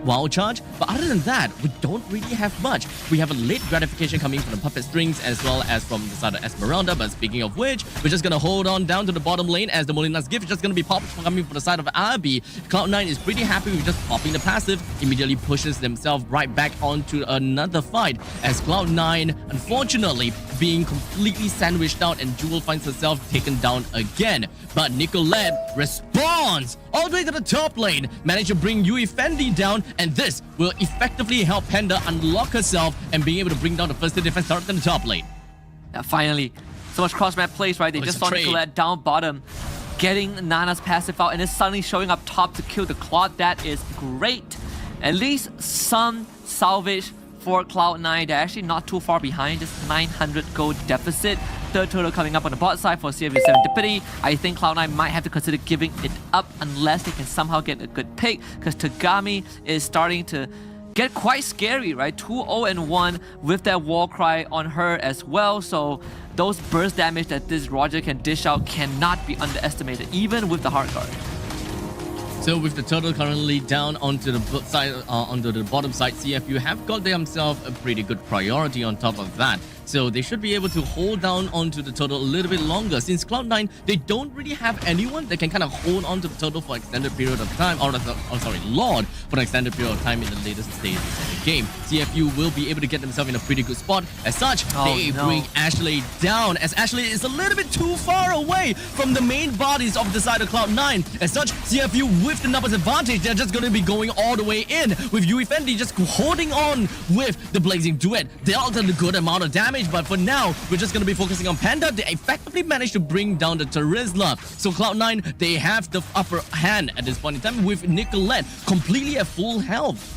wild charge, but other than that, we don't really have much. We have a late gratification coming from the puppet strings as well as from the side of Esmeralda, but speaking of which, we're just gonna hold on down to the bottom lane as the Molina's gift is just gonna be popped coming from the side of Abi. Cloud9 is pretty happy with just popping the passive, immediately pushes themselves right back onto another fight, as Cloud9, unfortunately, being completely sandwiched out, and Jewel finds herself taken down again. But Nicolette responds all the way to the top lane, managed to bring Yui Fendi down, and this will effectively help Panda unlock herself and being able to bring down the first defense turret in the top lane. Finally, so much cross-map plays, right? They just saw Nicolette down bottom. getting Nana's passive out and then suddenly showing up top to kill the Claude. That is great. At least some salvage for Cloud9. They're actually not too far behind, just 900 gold deficit. Third total coming up on the bot side for CFU Serendipity. I think Cloud9 might have to consider giving it up unless they can somehow get a good pick, because Tagami is starting to get quite scary, right? 2-0-1 with that war cry on her as well. So those burst damage that this Roger can dish out cannot be underestimated, even with the hard guard. So with the total currently down onto the side, onto the bottom side, CFU have got themselves a pretty good priority on top of that. So they should be able to hold down onto the total a little bit longer. Since Cloud9, they don't really have anyone that can kind of hold on to the total for extended period of time, or sorry, Lord, for an extended period of time in the latest stages of the game. CFU will be able to get themselves in a pretty good spot. As such, they bring Ashley down, as Ashley is a little bit too far away from the main bodies of the side of Cloud9. As such, CFU with the numbers advantage, they're just going to be going all the way in, with Yui Fendi just holding on with the Blazing Duet. Dealt a good amount of damage, but for now, we're just going to be focusing on Panda. They effectively managed to bring down the Terizla. So Cloud9, they have the upper hand at this point in time, with Nicolette completely at full health.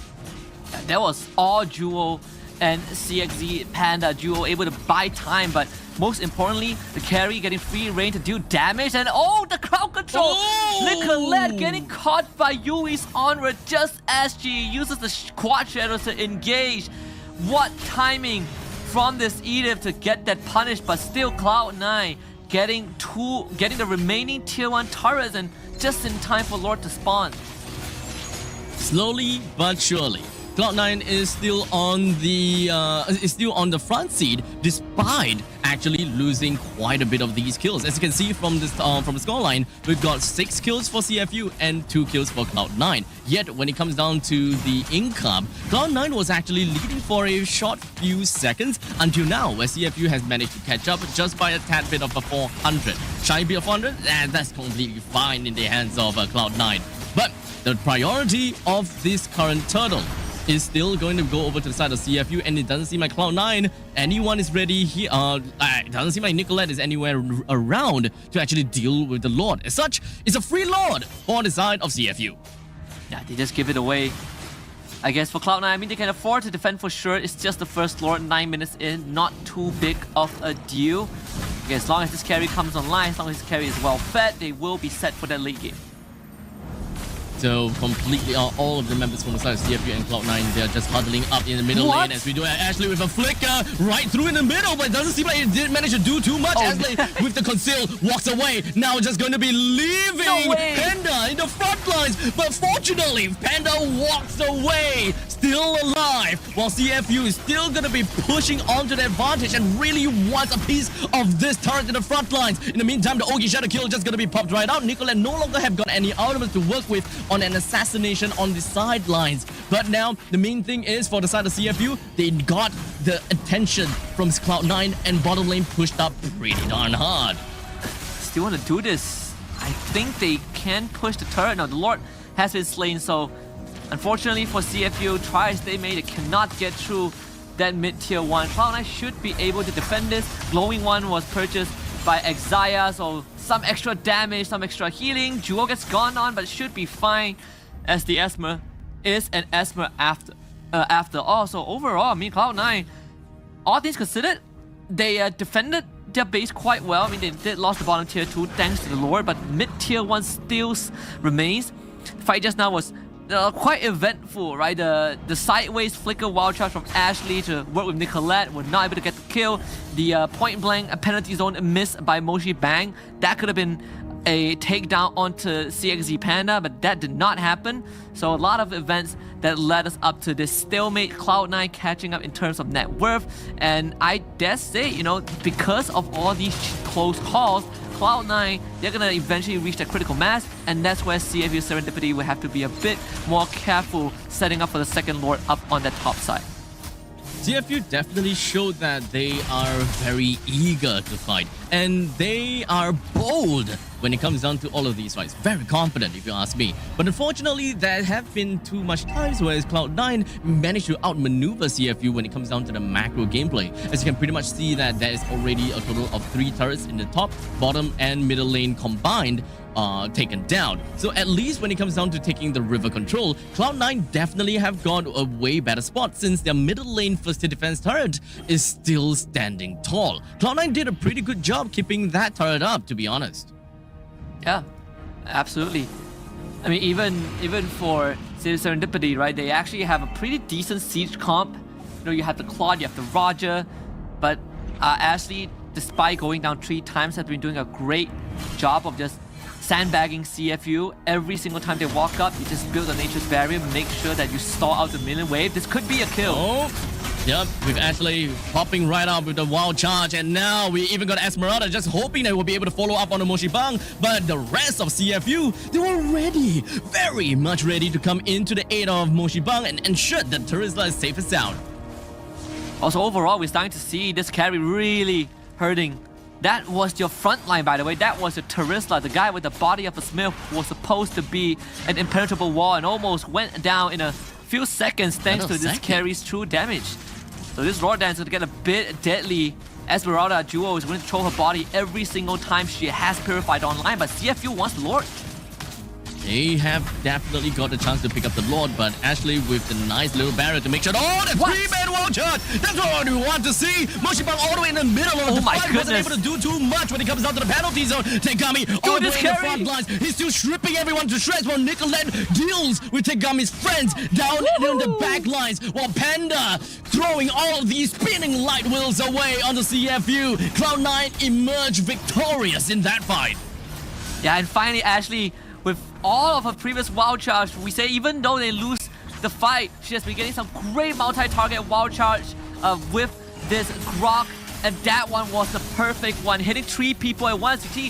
That was all Jewel and CXZ Panda duo able to buy time, but most importantly, the carry getting free reign to deal damage, and the crowd control! Nicolette getting caught by Yui's onward just as she uses the quad shadows to engage. What timing from this Edith to get that punish, but still Cloud9 getting the remaining tier 1 turrets, and just in time for Lord to spawn. Slowly but surely, Cloud9 is still on the front seat, despite actually losing quite a bit of these kills. As you can see from this from the scoreline, we've got 6 kills for CFU and 2 kills for Cloud9. Yet when it comes down to the income, Cloud9 was actually leading for a short few seconds until now, where CFU has managed to catch up just by a tad bit of a 400. Shy be a 400? That's completely fine in the hands of Cloud9. But the priority of this current turtle is still going to go over to the side of CFU, and it doesn't seem like Cloud9 anyone is ready here. It doesn't seem like Nicolette is anywhere around to actually deal with the Lord. As such, it's a free Lord for the side of CFU. Yeah, they just give it away. I guess for Cloud9, I mean, they can afford to defend for sure. It's just the first Lord, 9 minutes in, not too big of a deal. Okay, as long as this carry comes online, as long as this carry is well fed, they will be set for that late game. So completely, all of the members from the side of CFU and Cloud9, they're just huddling up in the middle lane as we do Ashley with a flicker right through in the middle, but it doesn't seem like it did manage to do too much. Ashley with the conceal walks away. Now just going to be leaving Panda in the front lines, but fortunately Panda walks away, still alive, while CFU is still going to be pushing onto the advantage and really wants a piece of this turret in the front lines. In the meantime, the Ogi Shadow Kill just going to be popped right out. Nicolette no longer have got any elements to work with on an assassination on the sidelines. But now, the main thing is for the side of CFU, they got the attention from Cloud9 and bottom lane pushed up pretty darn hard. Still want to do this. I think they can push the turret. Now, the Lord has been slain, so unfortunately for CFU, tries they made, it cannot get through that mid-tier 1. Cloud9 should be able to defend this. Glowing one was purchased by Exia, so some extra damage, some extra healing. Jewel gets gone on, but should be fine, as the Esmer is an Esmer after all. So overall, I mean, Cloud9, all things considered, they defended their base quite well. I mean, they did lost the bottom tier 2 thanks to the Lord, but mid-tier 1 still remains. Fight just now was quite eventful, right? The sideways flicker wild charge from Ashley to work with Nicolette were not able to get the kill. The point blank penalty zone missed by Moshi Bang. That could have been a takedown onto CXZ Panda, but that did not happen. So a lot of events that led us up to this stalemate. Cloud9 catching up in terms of net worth, and I dare say, you know, because of all these close calls, Cloud9, they're gonna eventually reach that critical mass, and that's where CFU Serendipity will have to be a bit more careful setting up for the second Lord up on that top side. CFU definitely showed that they are very eager to fight, and they are bold when it comes down to all of these fights. Very confident, if you ask me. But unfortunately, there have been too much times where Cloud9 managed to outmaneuver CFU when it comes down to the macro gameplay. As you can pretty much see that there is already a total of 3 turrets in the top, bottom, and middle lane combined taken down. So at least when it comes down to taking the river control, Cloud9 definitely have got a way better spot since their middle lane first defense turret is still standing tall. Cloud9 did a pretty good job keeping that turret up, to be honest. Yeah, absolutely. I mean, even for Serendipity, right? They actually have a pretty decent siege comp. You know, you have the Claude, you have the Roger, but Ashley, despite going down 3 times, has been doing a great job of just sandbagging CFU. Every single time they walk up, you just build a nature's barrier, make sure that you stall out the minion wave. This could be a kill. Oh, yep, with Ashley popping right up with the wild charge, and now we even got Esmeralda just hoping that we'll be able to follow up on the Moshibang, but the rest of CFU, they were ready, very much ready to come into the aid of Moshibang and ensure that Terizla is safe and sound. Also, overall, we're starting to see this carry really hurting. That was your front line, by the way. That was your Terizla, the guy with the body of a smith who was supposed to be an impenetrable wall and almost went down in a few seconds thanks to this carry's true damage. So this Raw Dance is going to get a bit deadly. Esmeralda Duo is going to throw her body every single time she has Purified online, but CFU wants Lord. They have definitely got the chance to pick up the Lord, but Ashley with the nice little barrier to make sure. Oh, the 3-man wall charge! That's what we want to see! Moshibang all the way in the middle of the fight. Wasn't able to do too much when it comes down to the penalty zone. Tegami all the way in the front lines. He's still stripping everyone to shreds while Nicolette deals with Tegami's friends down in the back lines, while Panda throwing all of these spinning light wheels away on the CFU. Cloud9 emerged victorious in that fight. Yeah, and finally Ashley, with all of her previous wild charge, we say even though they lose the fight, she has been getting some great multi-target wild charge with this Grok, and that one was the perfect one, hitting 3 people at once. You see,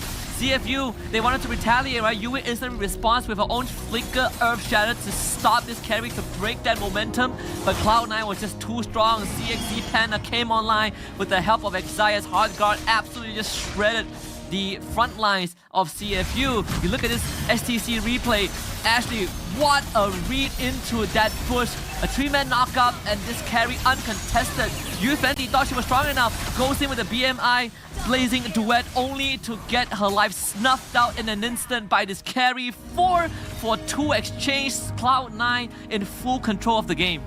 CFU, they wanted to retaliate, right? Yui instantly responds with her own Flicker Earth Shatter to stop this carry, to break that momentum, but Cloud9 was just too strong. CXC Panda came online with the help of Xayah's Hard Guard, absolutely just shredded the front lines of CFU. You look at this STC replay. Ashley, what a read into that push. A 3-man knockup and this carry uncontested. Yu Fendi thought she was strong enough. Goes in with a BMI blazing duet only to get her life snuffed out in an instant by this carry. 4 for 2 exchange. Cloud9 in full control of the game.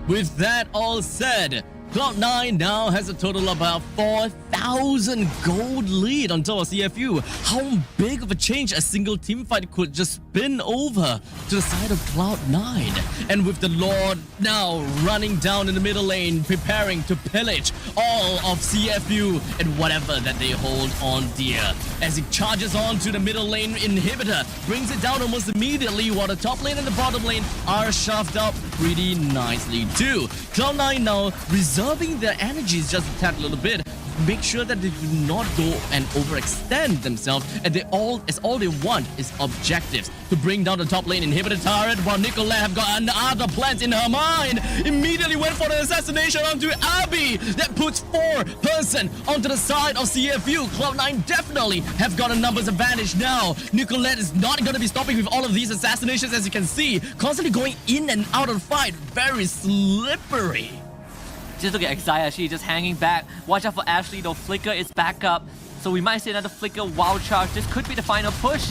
With that all said, Cloud9 now has a total of about 4,000 gold lead on top of CFU. How big of a change a single team fight could just spin over to the side of Cloud9. And with the Lord now running down in the middle lane, preparing to pillage all of CFU and whatever that they hold on dear. As he charges on to the middle lane inhibitor, brings it down almost immediately, while the top lane and the bottom lane are shoved up pretty nicely too. Cloud9 now reserving their energies just a tad little bit, make sure that they do not go and overextend themselves, and all they want is objectives to bring down the top lane inhibitor turret, while Nicolette have got other plans in her mind. Immediately went for the assassination onto Abby. That puts 4-person onto the side of CFU. Cloud9 definitely have got a numbers advantage now. Nicolette is not going to be stopping with all of these assassinations, as you can see, constantly going in and out of the fight. Very slippery. Just look at Xayah, she's just hanging back. Watch out for Ashley though, Flicker is back up. So we might see another Flicker wild charge. This could be the final push.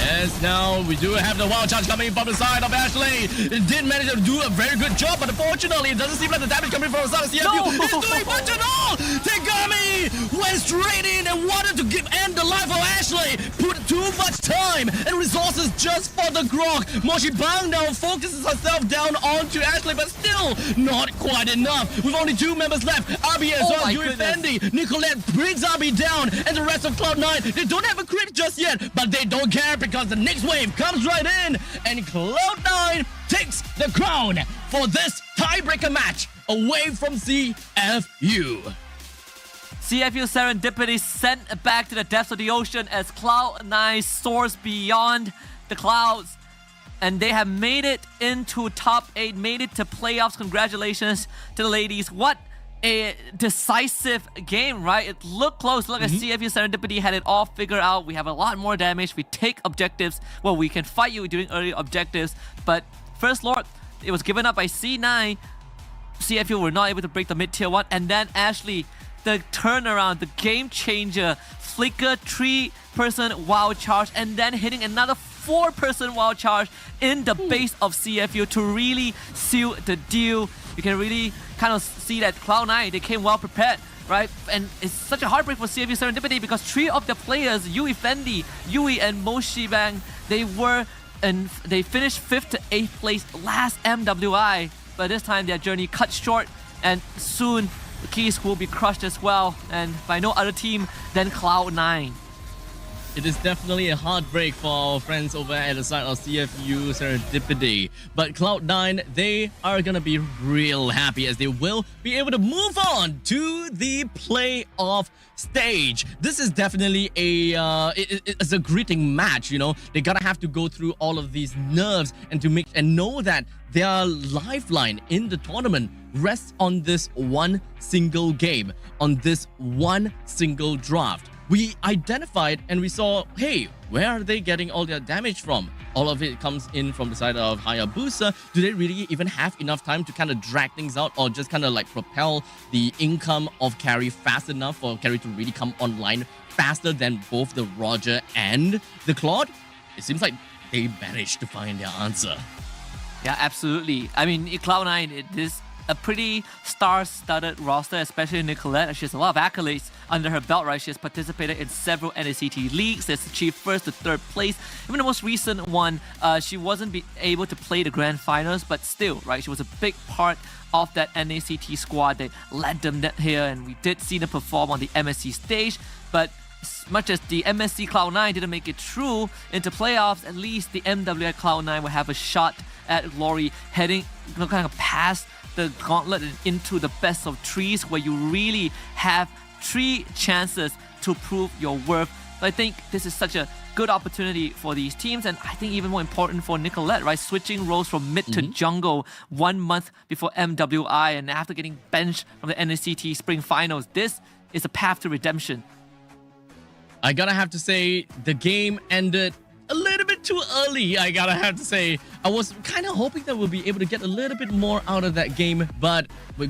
Yes, now we do have the wild charge coming from the side of Ashley. It did manage to do a very good job, but unfortunately, it doesn't seem like the damage coming from the side of CFU is doing much at all. Tegami went straight in and wanted to end the life of Ashley. Put too much time and resources just for the Grok. Moshibang now focuses herself down onto Ashley, but still not quite enough. With only 2 members left, Abi as well, Yui Fendi. Nicolette brings Abi down, and the rest of Cloud9, they don't have a crit just yet, but they don't care because the next wave comes right in, and Cloud9 takes the crown for this tiebreaker match away from CFU. CFU Serendipity sent back to the depths of the ocean as Cloud9 soars beyond the clouds. And they have made it into top 8, made it to playoffs. Congratulations to the ladies. What a decisive game, right? It looked close. Look at CFU Serendipity had it all figured out. We have a lot more damage. We take objectives. Well, we can fight you during early objectives. But First Lord, it was given up by C9. CFU were not able to break the mid-tier 1. And then Ashley, the turnaround, the game changer, flicker 3-person wild charge, and then hitting another 4-person wild charge in the base of CFU to really seal the deal. You can really kind of see that Cloud9, they came well prepared, right? And it's such a heartbreak for CFU Serendipity because 3 of the players, Yui Fendi, Yui and Moshi Bang, they finished 5th to 8th place last MWI. But this time their journey cut short, and soon the keys will be crushed as well, and by no other team than Cloud9. It is definitely a heartbreak for our friends over at the side of CFU Serendipity. But Cloud9, they are going to be real happy as they will be able to move on to the playoff stage. This is definitely it's a gritting match, you know. They gotta have to go through all of these nerves and know that their lifeline in the tournament rests on this one single game, on this one single draft. We identified and we saw, hey, where are they getting all their damage from? All of it comes in from the side of Hayabusa. Do they really even have enough time to kind of drag things out, or just kind of like propel the income of Carry fast enough for Carry to really come online faster than both the Roger and the Claude? It seems like they managed to find their answer. Yeah, absolutely. I mean, Cloud9, it is a pretty star-studded roster, especially Nicolette. She has a lot of accolades under her belt, right? She has participated in several NACT leagues, has achieved 1st to 3rd place. Even the most recent one, she wasn't able to play the grand finals, but still, right? She was a big part of that NACT squad that led them here, and we did see them perform on the MSC stage. But as much as the MSC Cloud9 didn't make it through into playoffs, at least the MWI Cloud9 will have a shot at glory, heading kind of past the gauntlet and into the best of 3s, where you really have 3 chances to prove your worth. So I think this is such a good opportunity for these teams, and I think even more important for Nicolette, right? Switching roles from mid to jungle 1 month before MWI, and after getting benched from the NACT Spring Finals, this is a path to redemption. I gotta have to say, the game ended a little bit too early, I gotta have to say. I was kind of hoping that we'll be able to get a little bit more out of that game, but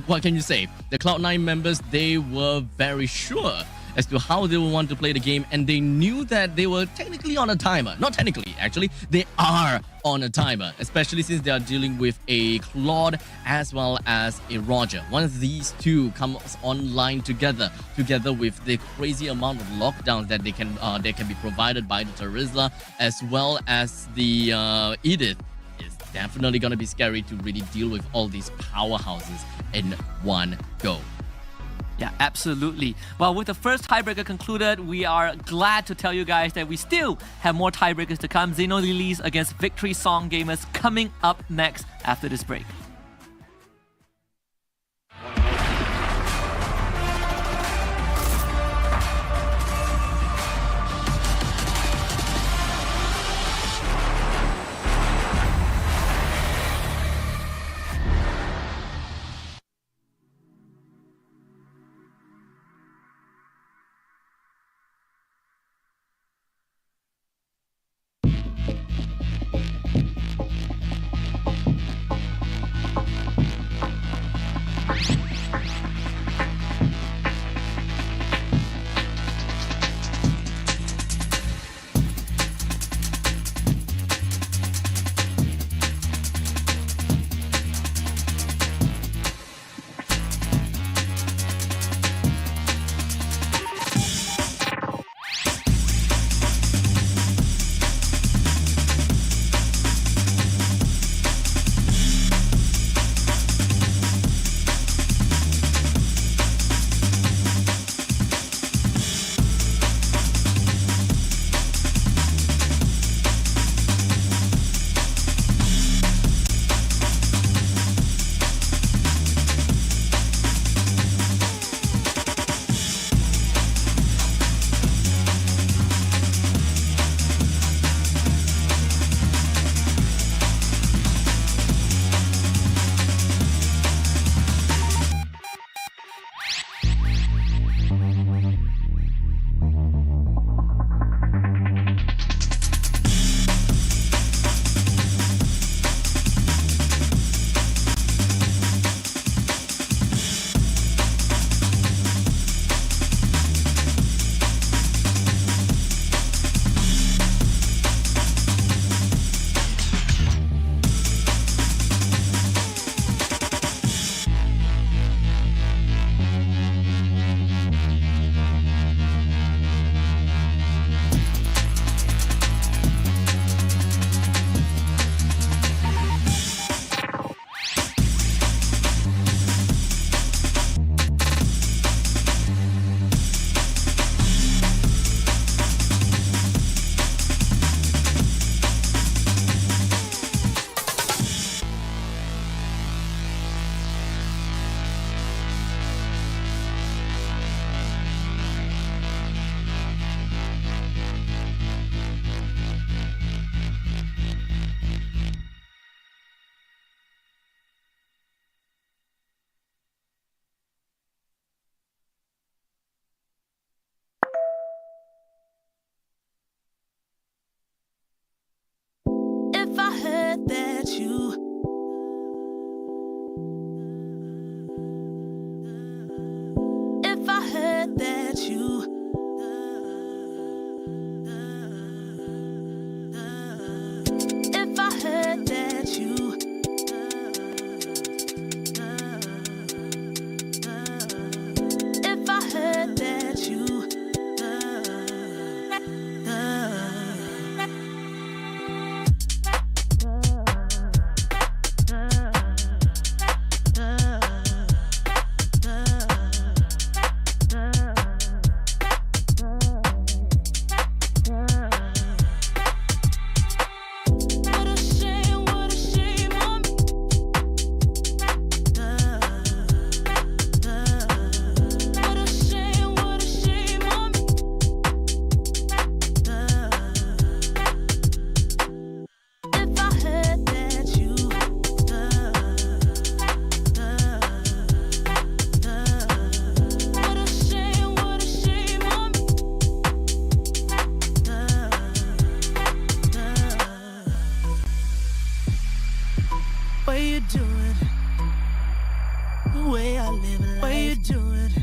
what can you say? The Cloud9 members, they were very sure as to how they would want to play the game, and they knew that they were technically on a timer. Not technically, actually. They are on a timer, especially since they are dealing with a Claude as well as a Roger. Once these two comes online together with the crazy amount of lockdowns that they can be provided by the Terizla as well as the Edith, it's definitely going to be scary to really deal with all these powerhouses in one go. Yeah, absolutely. Well, with the first tiebreaker concluded, we are glad to tell you guys that we still have more tiebreakers to come. Xeno Lilies against Victory Song Gamers coming up next after this break. heard that you if I heard that you if I heard that you if I heard that you What you doing? The way I live life. What you doing?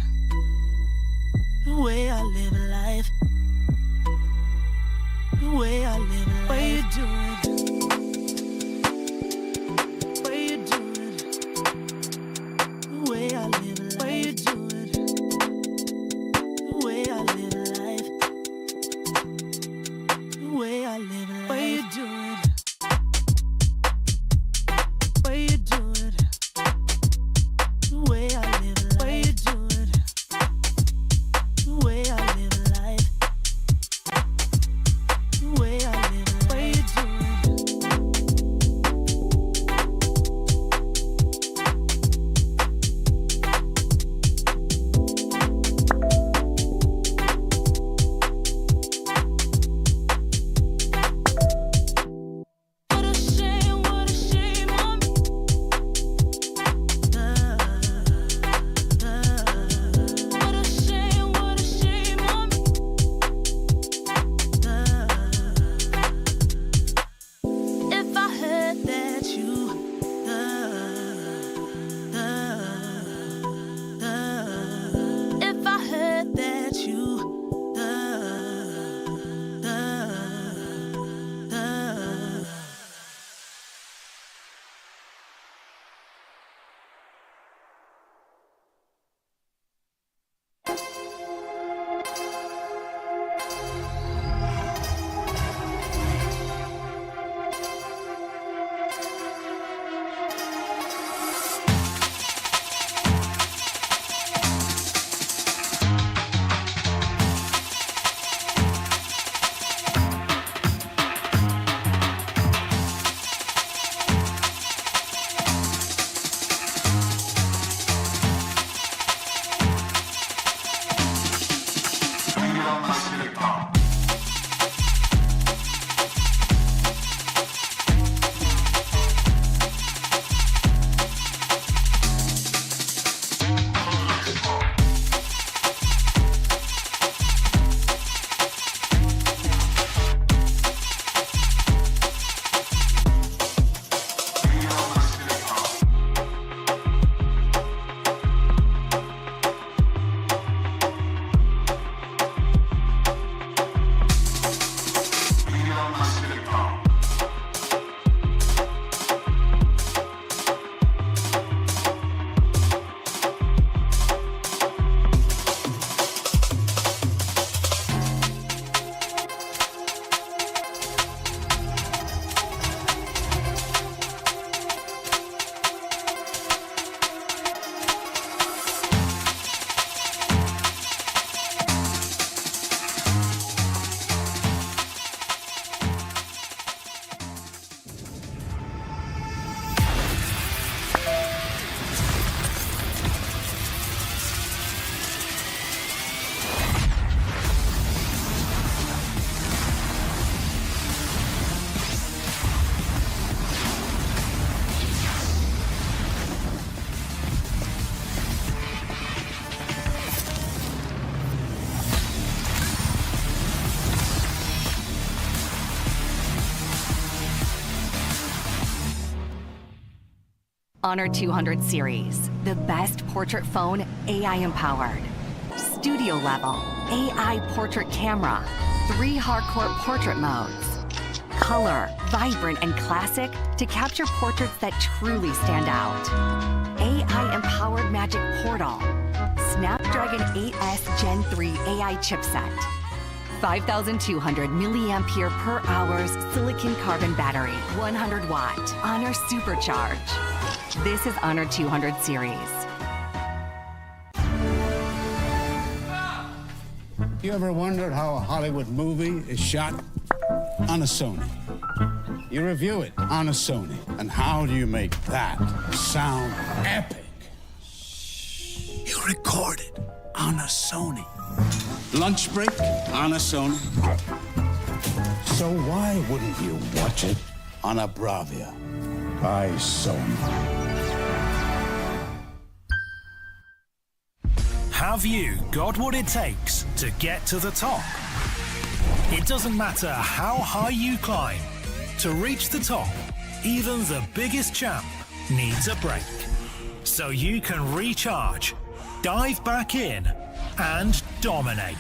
The way I live life. The way I live life. What you doing? What you doing? The way I live life. What you doing? The way I live life. The way I live life. What you doing? What you doing? The way I live life. What you doing? The way I live life. Honor 200 series, the best portrait phone AI empowered. Studio level, AI portrait camera, 3 hardcore portrait modes. Color, vibrant and classic to capture portraits that truly stand out. AI empowered magic portal. Snapdragon 8S Gen 3 AI chipset. 5,200 milliampere per hour's silicon carbon battery, 100 watt, Honor Supercharge. This is Honor 200 series. You ever wondered how a Hollywood movie is shot? On a Sony. You review it on a Sony. And how do you make that sound epic? You record it on a Sony. Lunch break on a Sony. So why wouldn't you watch it on a Bravia by Sony? Have you got what it takes to get to the top? It doesn't matter how high you climb. To reach the top, even the biggest champ needs a break. So you can recharge, dive back in, and dominate.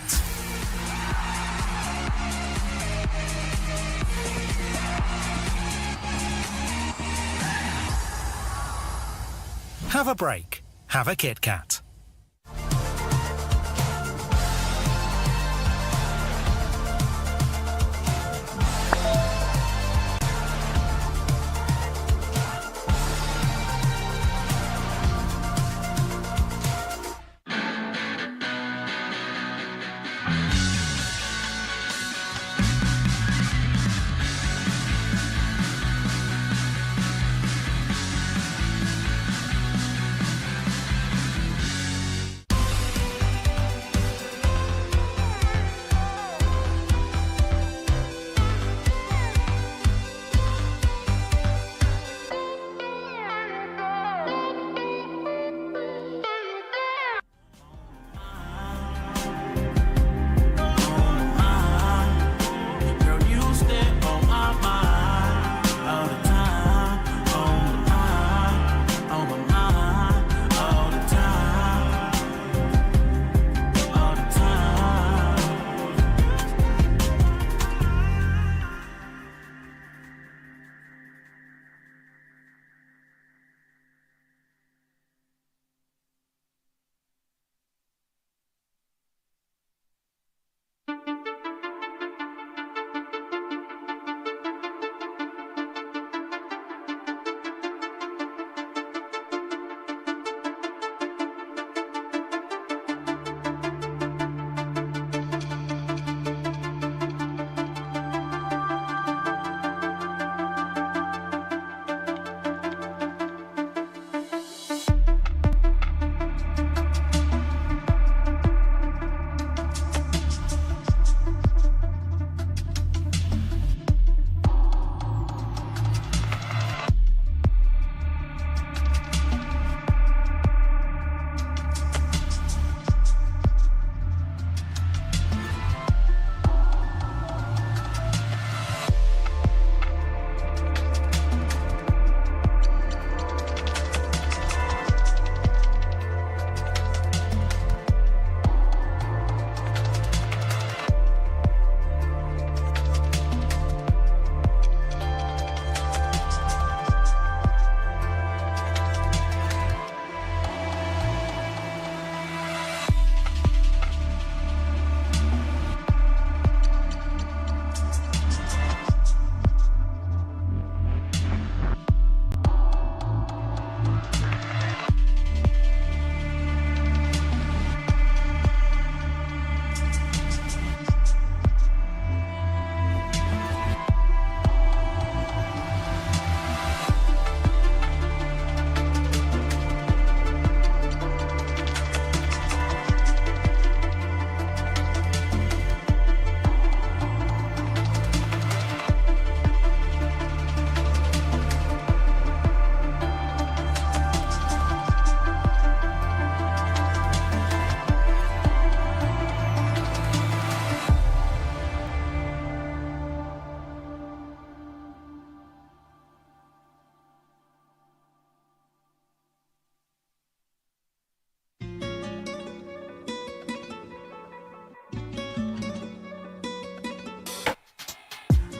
Have a break. Have a Kit Kat.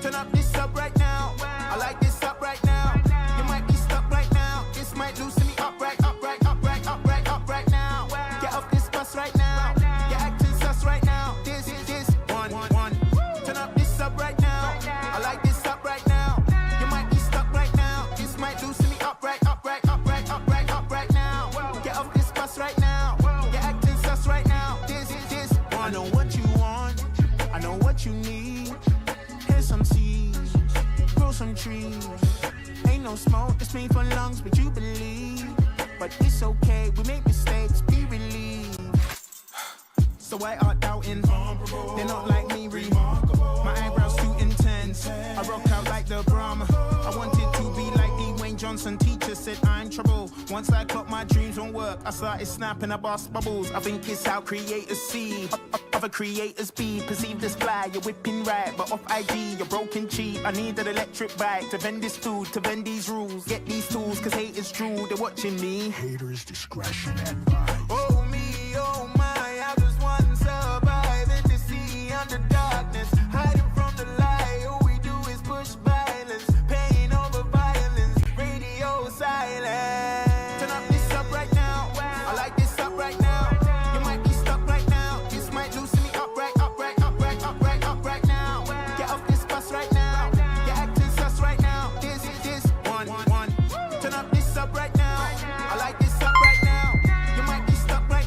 Turn up this up right now. I like this up right now. You might be stuck right now. This might loosen me up right, up right, up right, up right, up right now. Get off this bus right now. You're acting sus right now. This one. Turn up this up right now. I like this up right now. You might be stuck right now. This might loosen me up right, up right, up right, up right, up right now. Get off this bus right now. You're acting sus right now. This one. I know what you want. I know what you need. Here's some seeds. Grow some trees. Ain't no smoke, it's made for lungs, but you believe. But it's okay, we make mistakes, be relieved. So why art doubting? They're not like me, my eyebrows too intense. I rock out like the Brahma. I wanted to be like Dwayne Johnson. Teacher said I'm trouble. Once I got my dreams won't work, I started snapping, I bust bubbles. I think it's how creators see. Other creators be perceived as fly. You're whipping right, but off IG, you're broken cheap. I need an electric bike to vend this food, to vend these rules. Get these tools, cause haters drool, they're watching me. Haters discretion advised. Oh me, oh my, I just want to survive in the sea under darkness. Hiding from the light, all we do is push violence. Pain over violence, radio silence. Turn up this up right now, I like this up right now. You might be stuck right now, this might loosen me up right, up right, up right, up right, up right now. Get off this bus right now, you're acting sus right now. This one. Turn up this up right now, I like this up right now. You might be stuck right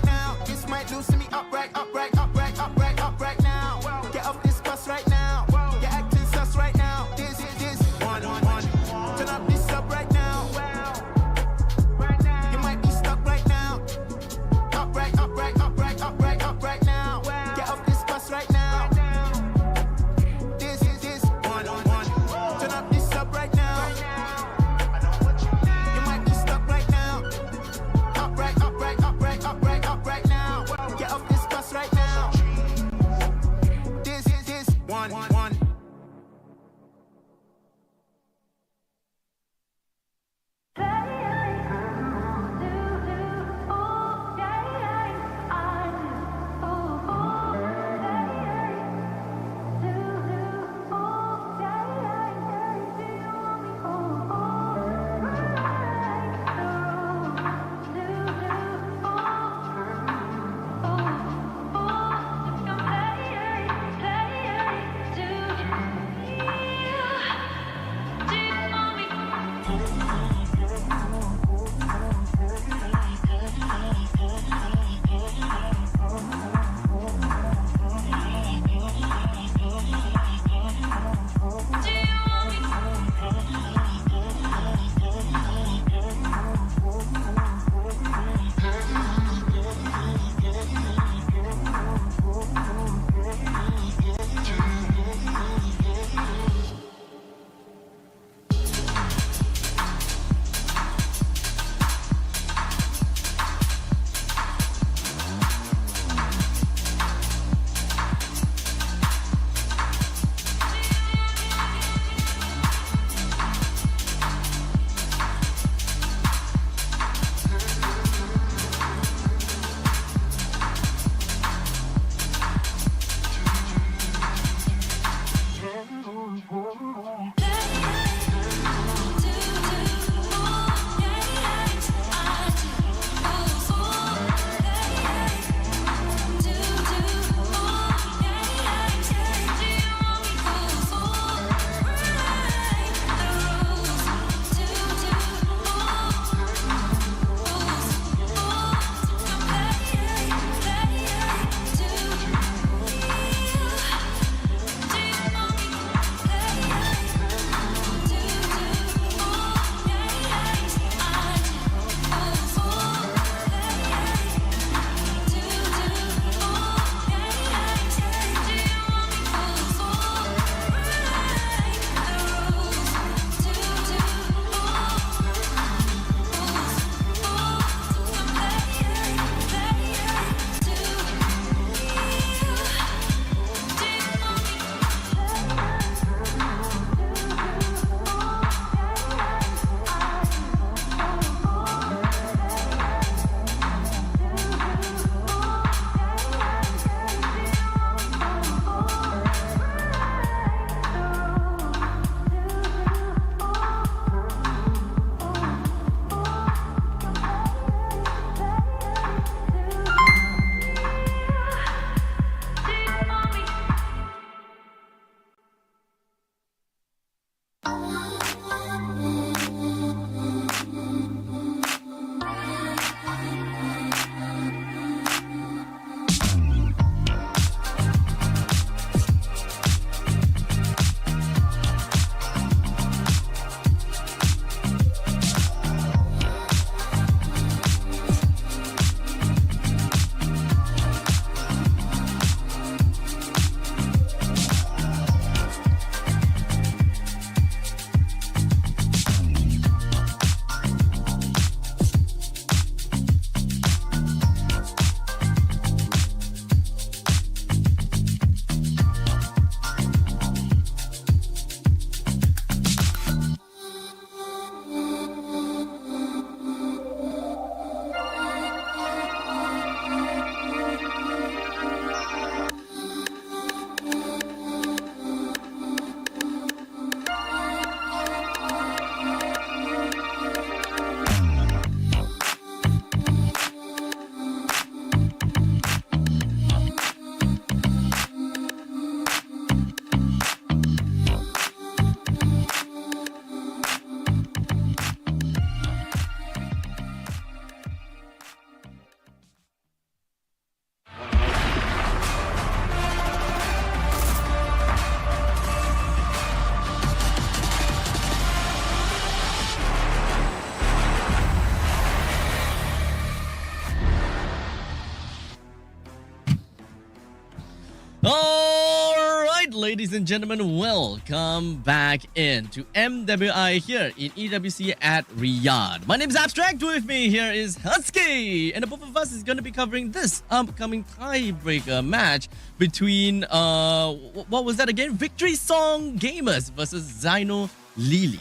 ladies and gentlemen, welcome back in to MWI here in EWC at Riyadh. My name is Abstract, with me here is Husky, and the both of us is going to be covering this upcoming tiebreaker match between, what was that again? Victory Song Gamers versus Zyno Lilies.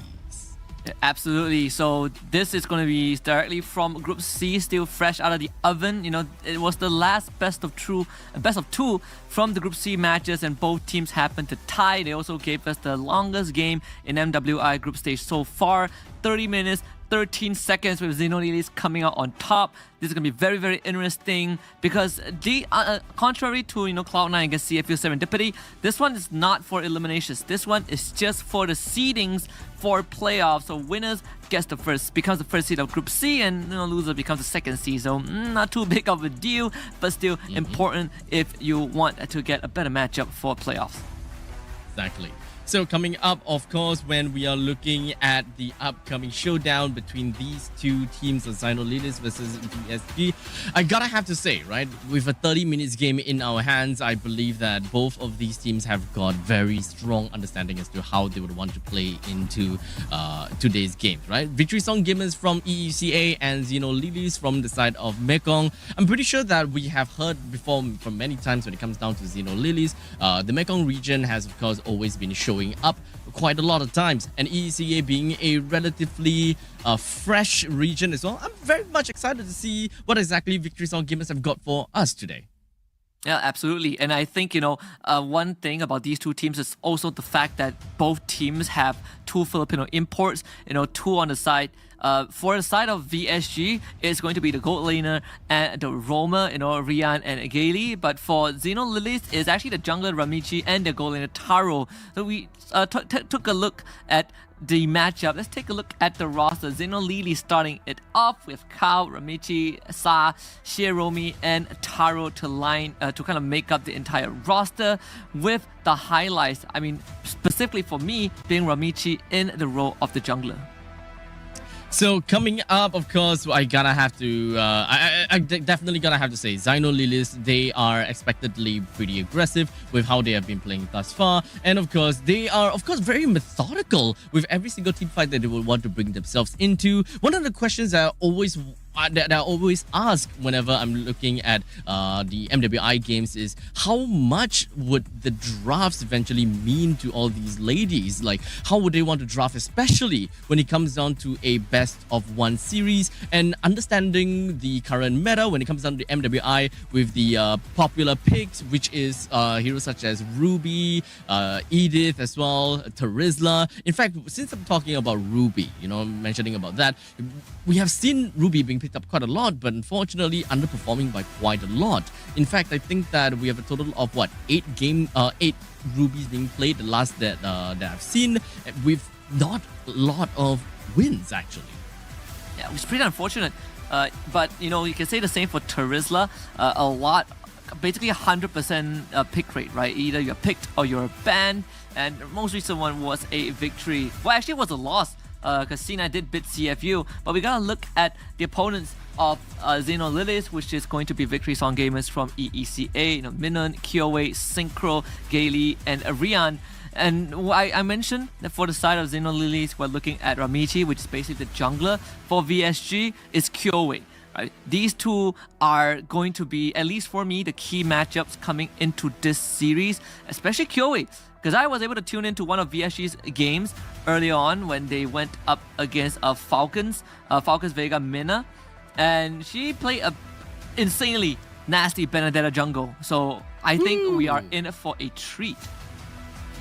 Absolutely. So this is going to be directly from Group C, still fresh out of the oven. You know, it was the last best of two from the Group C matches, and both teams happened to tie. They also gave us the longest game in MWI group stage so far, 30 minutes. 13 seconds with Zyno Lilies coming out on top. This is going to be very, very interesting because contrary to Cloud9 against CFU Serendipity, this one is not for eliminations. This one is just for the seedings for playoffs. So winners becomes the first seed of Group C, and loser becomes the second seed. So not too big of a deal, but still important if you want to get a better matchup for playoffs. Exactly. So coming up, of course, when we are looking at the upcoming showdown between these two teams of Zyno Lilies versus VSG, I gotta have to say, right, with a 30 minutes game in our hands, I believe that both of these teams have got very strong understanding as to how they would want to play into today's games, right? Victory Song Gamers from EECA and Zyno Lilies from the side of Mekong. I'm pretty sure that we have heard before from many times when it comes down to Zyno Lilies, the Mekong region has, of course, always been showing up quite a lot of times, and EECA being a relatively fresh region as well. I'm very much excited to see what exactly Victory Song Gamers have got for us today. Yeah, absolutely. And I think, one thing about these two teams is also the fact that both teams have two Filipino imports, two on the side. For the side of VSG, it's going to be the gold laner and the roamer, Rian and Gaily. But for Zyno Lilies, it's actually the jungler Ramichi and the gold laner Taro. So we took a look at the matchup. Let's take a look at the roster. Zyno Lilies starting it off with Kao, Ramichi, Sa, Shiromi, and Taro to kind of make up the entire roster, with the highlights, I mean, specifically for me, being Ramichi in the role of the jungler. So coming up, of course, I gotta have to, I definitely gotta have to say, Zyno Lilies, they are expectedly pretty aggressive with how they have been playing thus far. And of course, they are, very methodical with every single team fight that they will want to bring themselves into. One of the questions that I always ask whenever I'm looking at the MWI games is, how much would the drafts eventually mean to all these ladies? Like, how would they want to draft, especially when it comes down to a best of one series, and understanding the current meta when it comes down to MWI with the popular picks, which is heroes such as Ruby, Edith as well, Terizla. In fact, since I'm talking about Ruby, mentioning about that, we have seen Ruby being picked up quite a lot, but unfortunately underperforming by quite a lot. In fact, I think that we have a total of 8 Rubies being played, the last that I've seen, with not a lot of wins actually. Yeah, it's pretty unfortunate. But you can say the same for Terizla. A lot, basically 100% pick rate, right? Either you're picked or you're banned. And the most recent one was a victory. Well, actually, it was a loss, because C9 did beat CFU. But we gotta look at the opponents of Zyno Lilies, which is going to be Victory Song Gamers from EECA, Minon, Kyoe, Synchro, Gaily, and Rian. And I mentioned that for the side of Zyno Lilies, we're looking at Ramichi, which is basically the jungler. For VSG, it's Kyoe. Right? These two are going to be, at least for me, the key matchups coming into this series, especially Kyoe. Because I was able to tune into one of VSG's games early on when they went up against Falcons Vega Mina, and she played a insanely nasty Benedetta jungle. So I think we are in for a treat.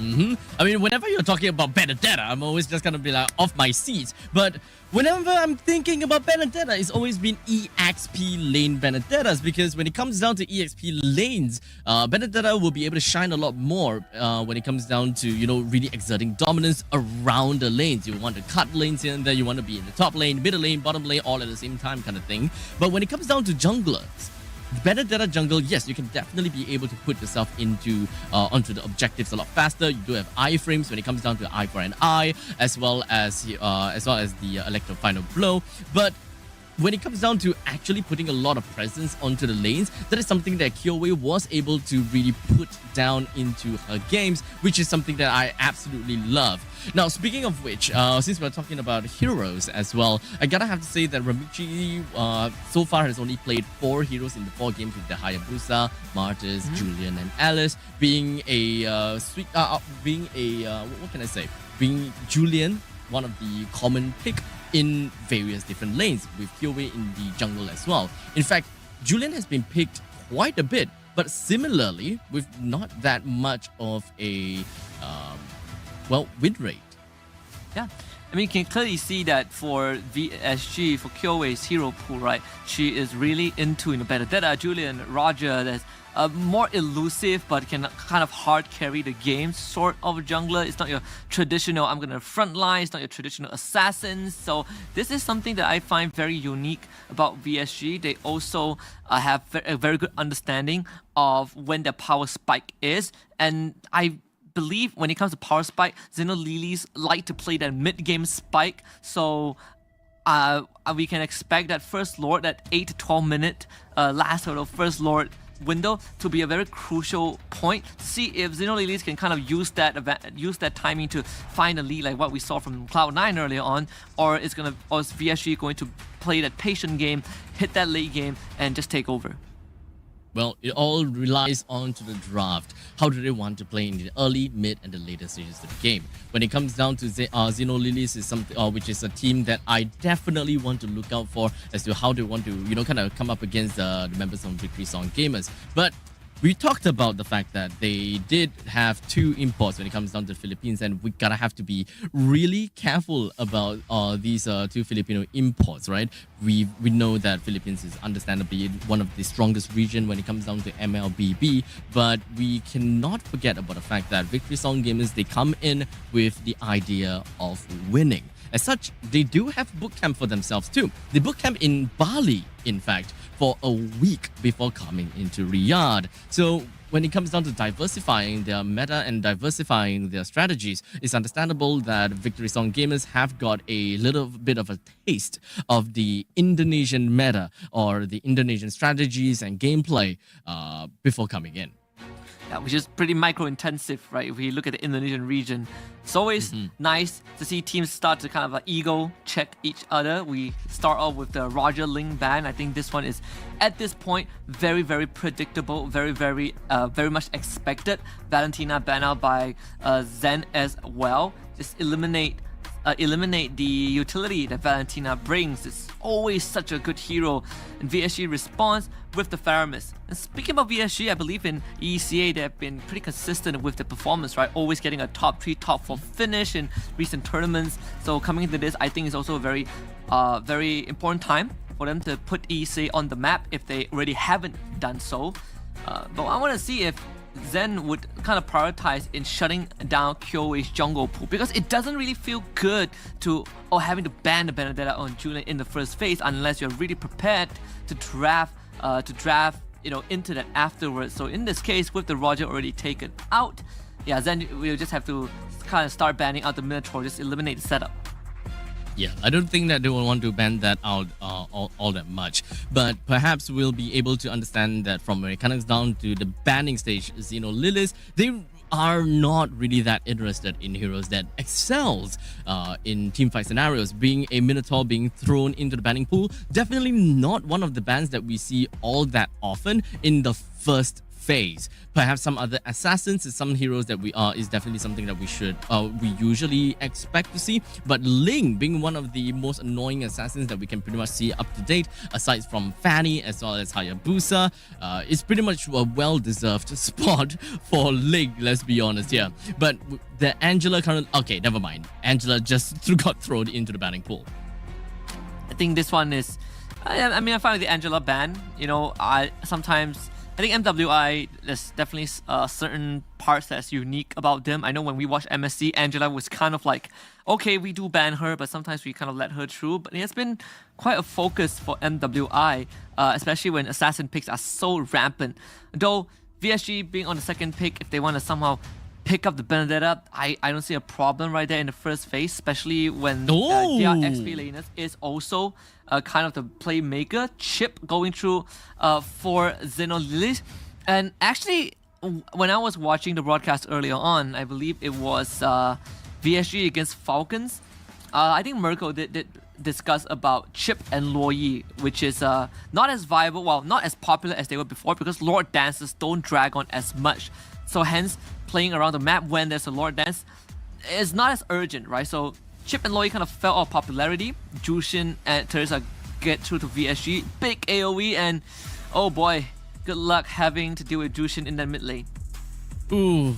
I mean, whenever you're talking about Benedetta, I'm always just gonna be like off my seat. But whenever I'm thinking about Benedetta, it's always been EXP lane Benedettas, because when it comes down to EXP lanes, Benedetta will be able to shine a lot more when it comes down to, really exerting dominance around the lanes. You want to cut lanes here and there, you want to be in the top lane, middle lane, bottom lane, all at the same time kind of thing. But when it comes down to junglers, Benedetta jungle, yes, you can definitely be able to put yourself onto the objectives a lot faster. You do have iframes when it comes down to eye for an eye, as well as the Electro Final Blow. But when it comes down to actually putting a lot of presence onto the lanes, that is something that Kyoei was able to really put down into her games, which is something that I absolutely love. Now, speaking of which, since we're talking about heroes as well, I gotta have to say that Ramichi so far has only played 4 heroes in the 4 games with the Hayabusa, Martis, Julian, and Alice, being what can I say? Being Julian, one of the common pick in various different lanes, with Kyoei in the jungle as well. In fact, Julian has been picked quite a bit, but similarly, with not that much of a, win rate. Yeah. I mean, you can clearly see that for VSG, for Kyoei's hero pool, right? She is really into Benedetta, Julian, Roger. There's more elusive but can kind of hard carry the game sort of jungler. It's not your traditional, I'm going to front line. It's not your traditional assassin. So this is something that I find very unique about VSG. They also have a very good understanding of when the power spike is. And I believe when it comes to power spike, Xenolilies like to play that mid-game spike. So we can expect that First Lord, that 8 to 12 minute last sort of First Lord window to be a very crucial point to see if Xenolilies can kind of use that timing to find a lead like what we saw from Cloud9 earlier on, or is VSG going to play that patient game, hit that late game, and just take over. Well, it all relies on to the draft. How do they want to play in the early, mid, and the later stages of the game? When it comes down to Xenolilies, is something which is a team that I definitely want to look out for as to how they want to, kind of come up against the members of Victory Song Gamers. But we talked about the fact that they did have 2 imports when it comes down to the Philippines, and we gotta have to be really careful about these 2 Filipino imports, right? We know that Philippines is understandably one of the strongest region when it comes down to MLBB, but we cannot forget about the fact that Victory Song Gamers, they come in with the idea of winning. As such, they do have bootcamp for themselves too. They bootcamp in Bali, in fact, for a week before coming into Riyadh. So when it comes down to diversifying their meta and diversifying their strategies, it's understandable that Victory Song Gamers have got a little bit of a taste of the Indonesian meta or the Indonesian strategies and gameplay before coming in. Yeah, which is pretty micro-intensive, right? If we look at the Indonesian region, it's always nice to see teams start to kind of ego check each other. We start off with the Roger Ling ban. I think this one is, at this point, very, very predictable, very, very much expected. Valentina ban out by Zen as well. Just eliminate the utility that Valentina brings. It's always such a good hero. And VSG responds with the Faramis. And speaking about VSG, I believe in ECA they have been pretty consistent with the performance, right? Always getting a top 3, top 4 finish in recent tournaments. So coming into this, I think it's also a very important time for them to put ECA on the map if they already haven't done so. But I want to see if Zen would kind of prioritize in shutting down Kyoei's jungle pool, because it doesn't really feel good to having to ban the Benedetta on Julian in the first phase unless you're really prepared to draft into that afterwards. So in this case, with the Roger already taken out, yeah, Zen will just have to kind of start banning out the Minotaur, just eliminate the setup. Yeah, I don't think that they will want to ban that out all that much. But perhaps we'll be able to understand that from when it comes down to the banning stage, Xenolilies, they are not really that interested in heroes that excels in teamfight scenarios. Being a Minotaur being thrown into the banning pool, definitely not one of the bans that we see all that often in the first phase. Perhaps some other assassins and some heroes that is definitely something that we usually expect to see. But Ling, being one of the most annoying assassins that we can pretty much see up to date, aside from Fanny as well as Hayabusa, is pretty much a well-deserved spot for Ling, let's be honest here. But the Angela okay, never mind. Angela just got thrown into the banning pool. I think this one is, I find with the Angela ban, I think MWI, there's definitely certain parts that's unique about them. I know when we watched MSC, Angela was kind of like, okay, we do ban her, but sometimes we kind of let her through. But it has been quite a focus for MWI, especially when assassin picks are so rampant. Though VSG being on the second pick, if they want to somehow pick up the Benedetta, I don't see a problem right there in the first phase, especially when their XP laners is also kind of the playmaker. Chip going through for Xenolilies. And actually, when I was watching the broadcast earlier on, I believe it was VSG against Falcons. I think Mirko did discuss about Chip and Luoyi, which is not as viable, well, not as popular as they were before, because Lord Dances don't drag on as much. So hence, playing around the map when there's a Lord Dance is not as urgent, right? So Chip and Luoyi kind of fell off popularity. Jushin and Teresa get through to VSG. Big AoE, and oh boy, good luck having to deal with Jushin in that mid lane. Ooh,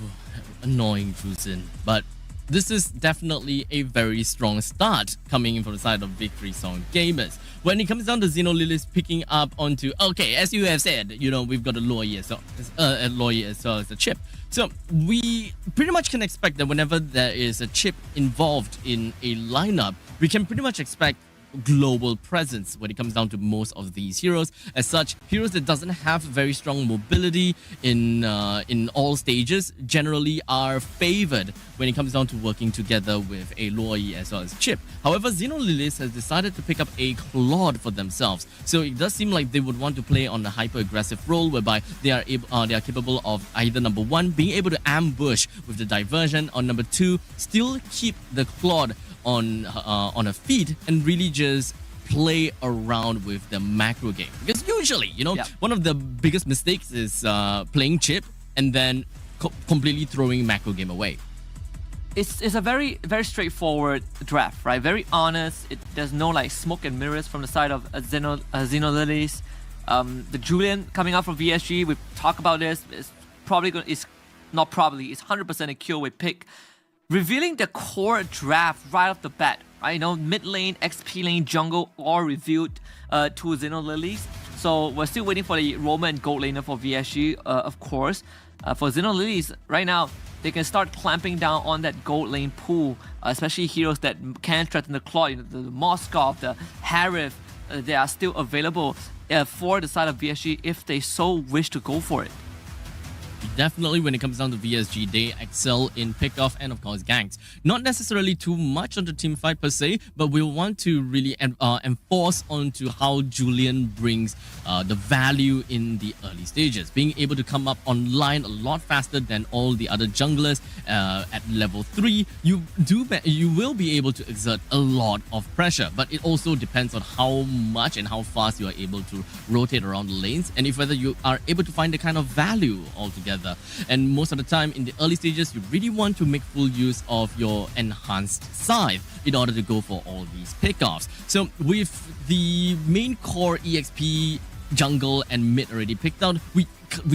annoying Jushin. But this is definitely a very strong start coming in from the side of Victory Song Gamers. When it comes down to Xenolilies picking up onto, okay, as you have said, you know, we've got a Luoyi as well as a Chip. So we pretty much can expect that whenever there is a Chip involved in a lineup, we can pretty much expect global presence when it comes down to most of these heroes. As such, heroes that doesn't have very strong mobility in all stages generally are favored when it comes down to working together with a Luoyi as well as Chip. However, Xenolilies has decided to pick up a Claude for themselves, so it does seem like they would want to play on a hyper-aggressive role whereby they are capable of either number one, being able to ambush with the diversion, or number two, still keep the Claude on her feet and really just play around with the macro game. Because usually, you know, one of the biggest mistakes is playing Chip and then completely throwing macro game away. It's a very, very straightforward draft, right? Very honest. There's no like smoke and mirrors from the side of Xenolilies. The Julian coming out from VSG, we've talked about this. It's it's 100% a kill with pick. Revealing the core draft right off the bat, right? You know, mid lane, XP lane, jungle, all revealed to Xenolilies. So we're still waiting for the Roma and gold laner for VSG, of course. For Xenolilies, right now, they can start clamping down on that gold lane pool, especially heroes that can threaten the Claw, you know, the Moskov, the Harith. They are still available for the side of VSG if they so wish to go for it. Definitely, when it comes down to VSG, they excel in pickoff and, of course, ganks. Not necessarily too much on the team fight per se, but we'll want to really enforce onto how Julian brings the value in the early stages. Being able to come up online a lot faster than all the other junglers at level 3, you will be able to exert a lot of pressure, but it also depends on how much and how fast you are able to rotate around the lanes, and if whether you are able to find the kind of value altogether. And most of the time in the early stages, you really want to make full use of your enhanced scythe in order to go for all these pickoffs. So with the main core EXP, jungle and mid already picked out, we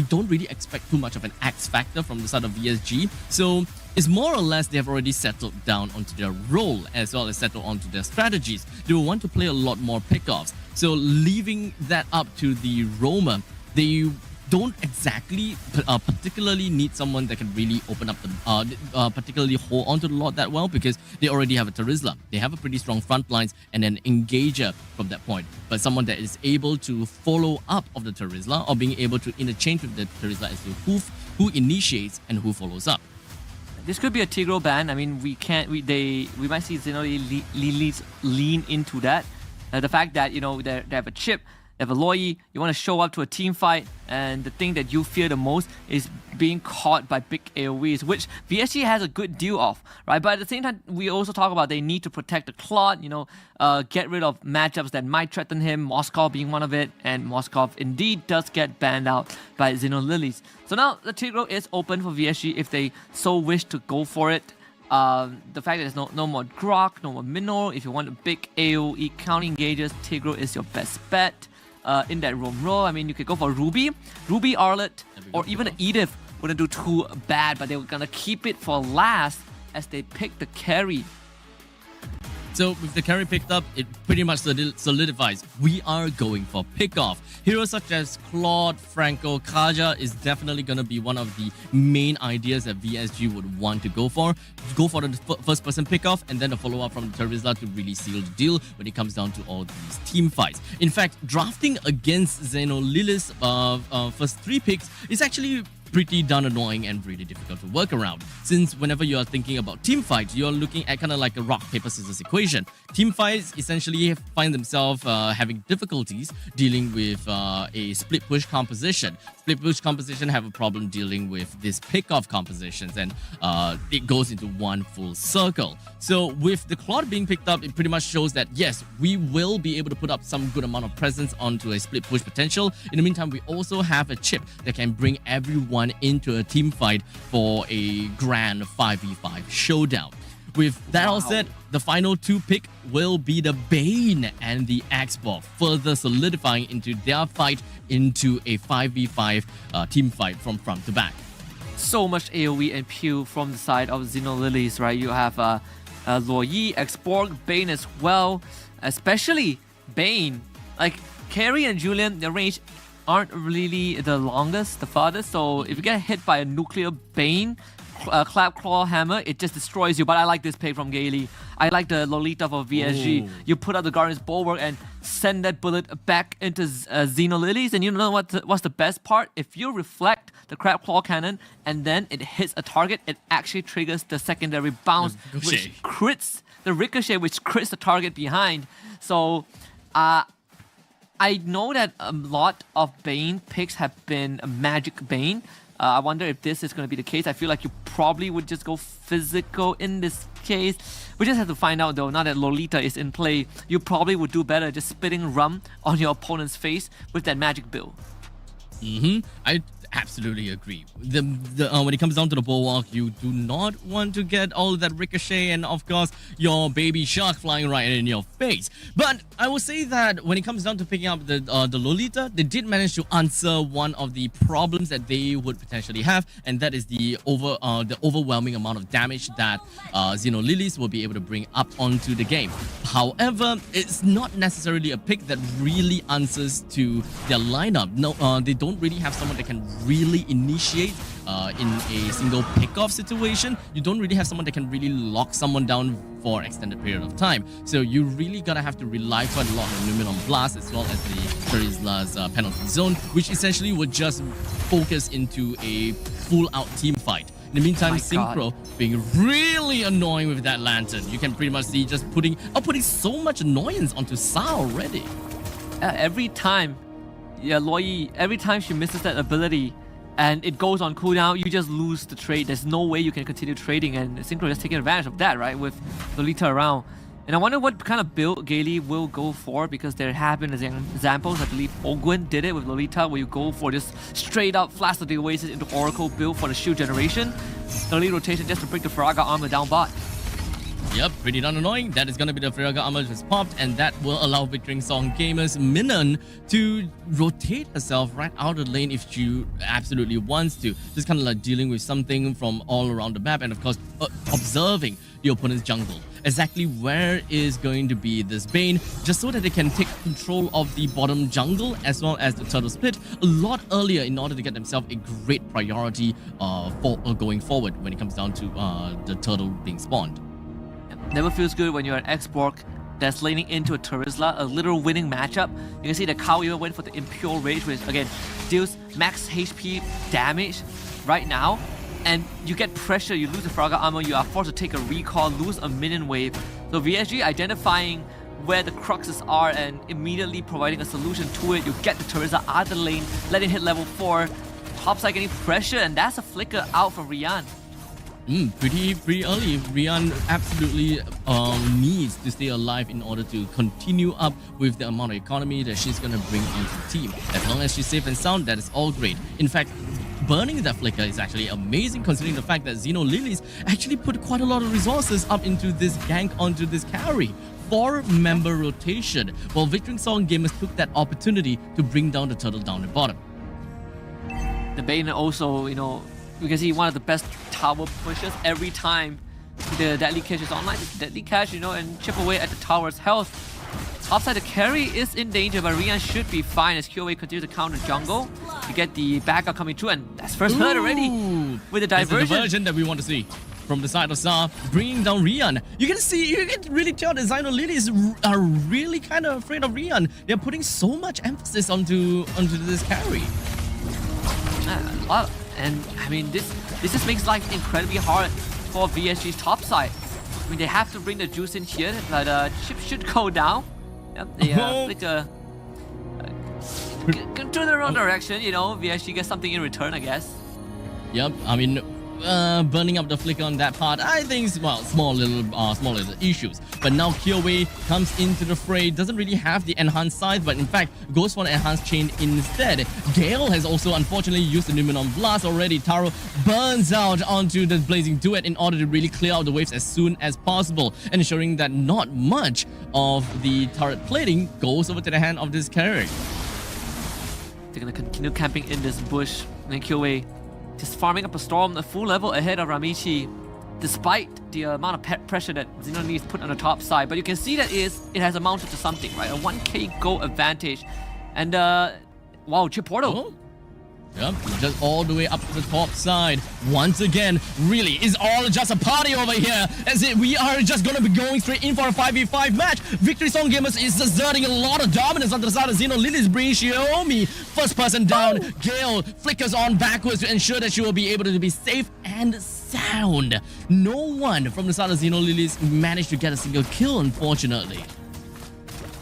don't really expect too much of an X factor from the side of VSG. So it's more or less they have already settled down onto their role as well as settled onto their strategies. They will want to play a lot more pickoffs. So leaving that up to the Roma, they don't exactly particularly need someone that can really open up the particularly hold onto the Lord that well, because they already have a Terizla. They have a pretty strong front lines and an engager from that point, but someone that is able to follow up of the Terizla or being able to interchange with the Terizla as to who initiates and who follows up. This could be a Tigro ban. I mean, we might see Xenolilies lean into that. The fact that, you know, they have a Chip, they have a Luoyi, you want to show up to a team fight, and the thing that you fear the most is being caught by big AoEs, which VSG has a good deal of, right? But at the same time, we also talk about they need to protect the Claude, you know, get rid of matchups that might threaten him, Moskov being one of it, and Moskov indeed does get banned out by Xenolilies. So now the Tigro is open for VSG if they so wish to go for it. The fact that there's no more Grok, no more Minor, if you want a big AoE counter engages, Tigro is your best bet. In that roam role, I mean, you could go for Ruby, Arlet, or even Edith wouldn't do too bad, but they were gonna keep it for last as they pick the carry. So with the carry picked up, it pretty much solidifies we are going for pickoff. Heroes such as Claude, Franco, Kaja is definitely going to be one of the main ideas that VSG would want to go for. Go for the first person pickoff and then the follow up from the Terizla to really seal the deal when it comes down to all these team fights. In fact, drafting against Xenolilies first 3 picks is actually pretty darn annoying and really difficult to work around. Since whenever you are thinking about team fights, you're looking at kind of like a rock, paper, scissors equation. Team fights essentially find themselves having difficulties dealing with a split push composition. Split push composition have a problem dealing with this pick-off compositions, and it goes into one full circle. So with the Claude being picked up, it pretty much shows that yes, we will be able to put up some good amount of presence onto a split push potential. In the meantime, we also have a chip that can bring everyone into a team fight for a grand 5v5 showdown. With that all said, the final two pick will be the Bane and the Xbox, further solidifying into their fight into a 5v5 team fight from front to back. So much AoE and Pew from the side of Xenolilies, right? You have Luoyi, Xborg, Bane as well, especially Bane. Like, Carrie and Julian, their range aren't really the longest, the farthest, so if you get hit by a nuclear Bane, Clap Claw Hammer, it just destroys you. But I like this pick from Gaily. I like the Lolita for VSG. Ooh. You put up the Guardian's Bulwark and send that bullet back into Xenolilies, and you know what's the best part? If you reflect the Crab Claw Cannon and then it hits a target, it actually triggers the secondary bounce, which crits the ricochet, which crits the target behind. So I know that a lot of Bane picks have been a Magic Bane. I wonder if this is going to be the case. I feel like you probably would just go physical in this case. We just have to find out though, now that Lolita is in play, you probably would do better just spitting rum on your opponent's face with that magic bill. I absolutely agree. When it comes down to the bulwark, you do not want to get all of that ricochet and of course your baby shark flying right in your face. But I will say that when it comes down to picking up the Lolita, they did manage to answer one of the problems that they would potentially have, and that is the overwhelming amount of damage that Xenolilies will be able to bring up onto the game. However, it's not necessarily a pick that really answers to their lineup. No, they don't really have someone that can really initiate in a single pick-off situation. You don't really have someone that can really lock someone down for an extended period of time. So you really gotta have to rely quite a lot on Luminon Blast as well as the Charizla's penalty zone, which essentially would just focus into a full-out team fight. In the meantime, Synchro being really annoying with that lantern. You can pretty much see just putting so much annoyance onto Sa already. Every time, Luoyi, every time she misses that ability and it goes on cooldown, you just lose the trade. There's no way you can continue trading, and Synchro just taking advantage of that, right, with Lolita around. And I wonder what kind of build Gaily will go for, because there have been examples. I believe Ogwin did it with Lolita, where you go for just straight up Flash of the Oasis into Oracle build for the shield generation. The lead rotation just to break the Faraga armor down bot. Yep, pretty darn annoying. That is going to be the Faraga armor just popped, and that will allow Victoring Song Gamers Minon to rotate herself right out of the lane if she absolutely wants to. Just kind of like dealing with something from all around the map, and of course observing the opponent's jungle. Exactly where is going to be this Bane, just so that they can take control of the bottom jungle as well as the turtle split a lot earlier in order to get themselves a great priority for going forward when it comes down to the turtle being spawned. Never feels good when you're an Xborg that's laning into a Charizla, a literal winning matchup. You can see the Cow even went for the Impure Rage, which again deals max HP damage right now. And you get pressure, you lose the Faraga armor, you are forced to take a recall, lose a minion wave. So VSG identifying where the cruxes are and immediately providing a solution to it. You get the Charizla out of the lane, let it hit level 4, topside getting pressure, and that's a flicker out for Rian. Pretty early. Rian absolutely needs to stay alive in order to continue up with the amount of economy that she's going to bring onto the team. As long as she's safe and sound, that is all great. In fact, burning that flicker is actually amazing, considering the fact that Xenolilies actually put quite a lot of resources up into this gank onto this carry. 4-member rotation, while Victoring Song Gamers took that opportunity to bring down the turtle down the bottom. The Bane also, you can see one of the best tower pushes every time the Deadly Cache is online. Deadly Cache, and chip away at the tower's health. Offside, the carry is in danger, but Rian should be fine as QOA continues to counter jungle. You get the backup coming through, and that's first hurt already with the diversion. That's the diversion that we want to see from the side of Sa, bringing down Rian. You can really tell that Xenolilies are really kind of afraid of Rian. They're putting so much emphasis onto this carry. And I mean, this just makes life incredibly hard for VSG's top side. I mean, they have to bring the juice in here, but chip should go down. Yep, they Flicker to their own direction, you know. VSG gets something in return, I guess. Yep, I mean, burning up the flicker on that part, I think, well, small little issues. But now Kyoei comes into the fray, doesn't really have the enhanced scythe, but in fact goes for an enhanced chain instead. Gale has also unfortunately used the Numenon Blast already. Taro burns out onto the Blazing Duet in order to really clear out the waves as soon as possible, ensuring that not much of the turret plating goes over to the hand of this carry. They're gonna continue camping in this bush, and then Kyoei just farming up a storm at full level ahead of Ramichi, despite the amount of pressure that Xenonese put on the top side. But you can see that it has amounted to something, right? A 1k gold advantage. And wow, chip portal. Oh. Yep, just all the way up to the top side. Once again, really, it's all just a party over here. As we are just going to be going straight in for a 5v5 match. Victory Song Gamers is exerting a lot of dominance on the side of Xeno. Lily's bringing Xiaomi first person down. Gale flickers on backwards to ensure that she will be able to be safe and sound. No one from the side of Xeno Lily's managed to get a single kill, unfortunately.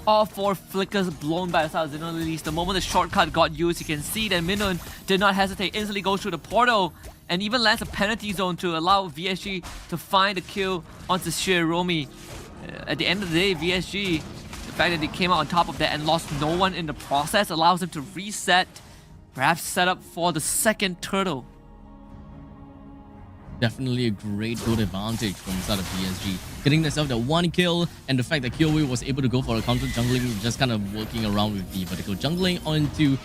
All 4 flickers blown by the side of Xeno Lilies. The moment the shortcut got used, you can see that Minun did not hesitate, instantly goes through the portal and even lands a penalty zone to allow VSG to find a kill onto Shiromi. At the end of the day, VSG, the fact that they came out on top of that and lost no one in the process allows them to reset, perhaps set up for the second turtle. Definitely a great good advantage from the side of PSG. Getting themselves the 1 kill, and the fact that Kyoei was able to go for a counter jungling, just kind of working around with the vertical jungling onto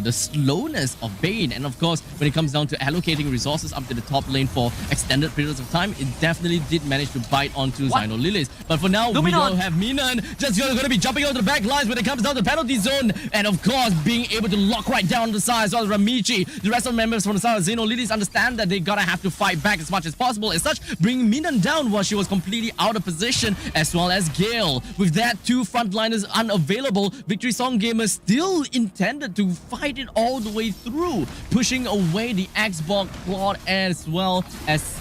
the slowness of Bane. And of course, when it comes down to allocating resources up to the top lane for extended periods of time, it definitely did manage to bite onto Xeno Lilies. But for now, we don't have Minan just going to be jumping onto the back lines when it comes down to the penalty zone. And of course, being able to lock right down the side as well as Ramichi. The rest of the members from the side of Xeno Lilies understand that they gotta have to fight back as much as possible. As such, bringing Minan down while she was completely out of position, as well as Gale. With that, 2 frontliners unavailable, Victory Song Gamers still intended to fight it all the way through, pushing away the Xbox Claude as well as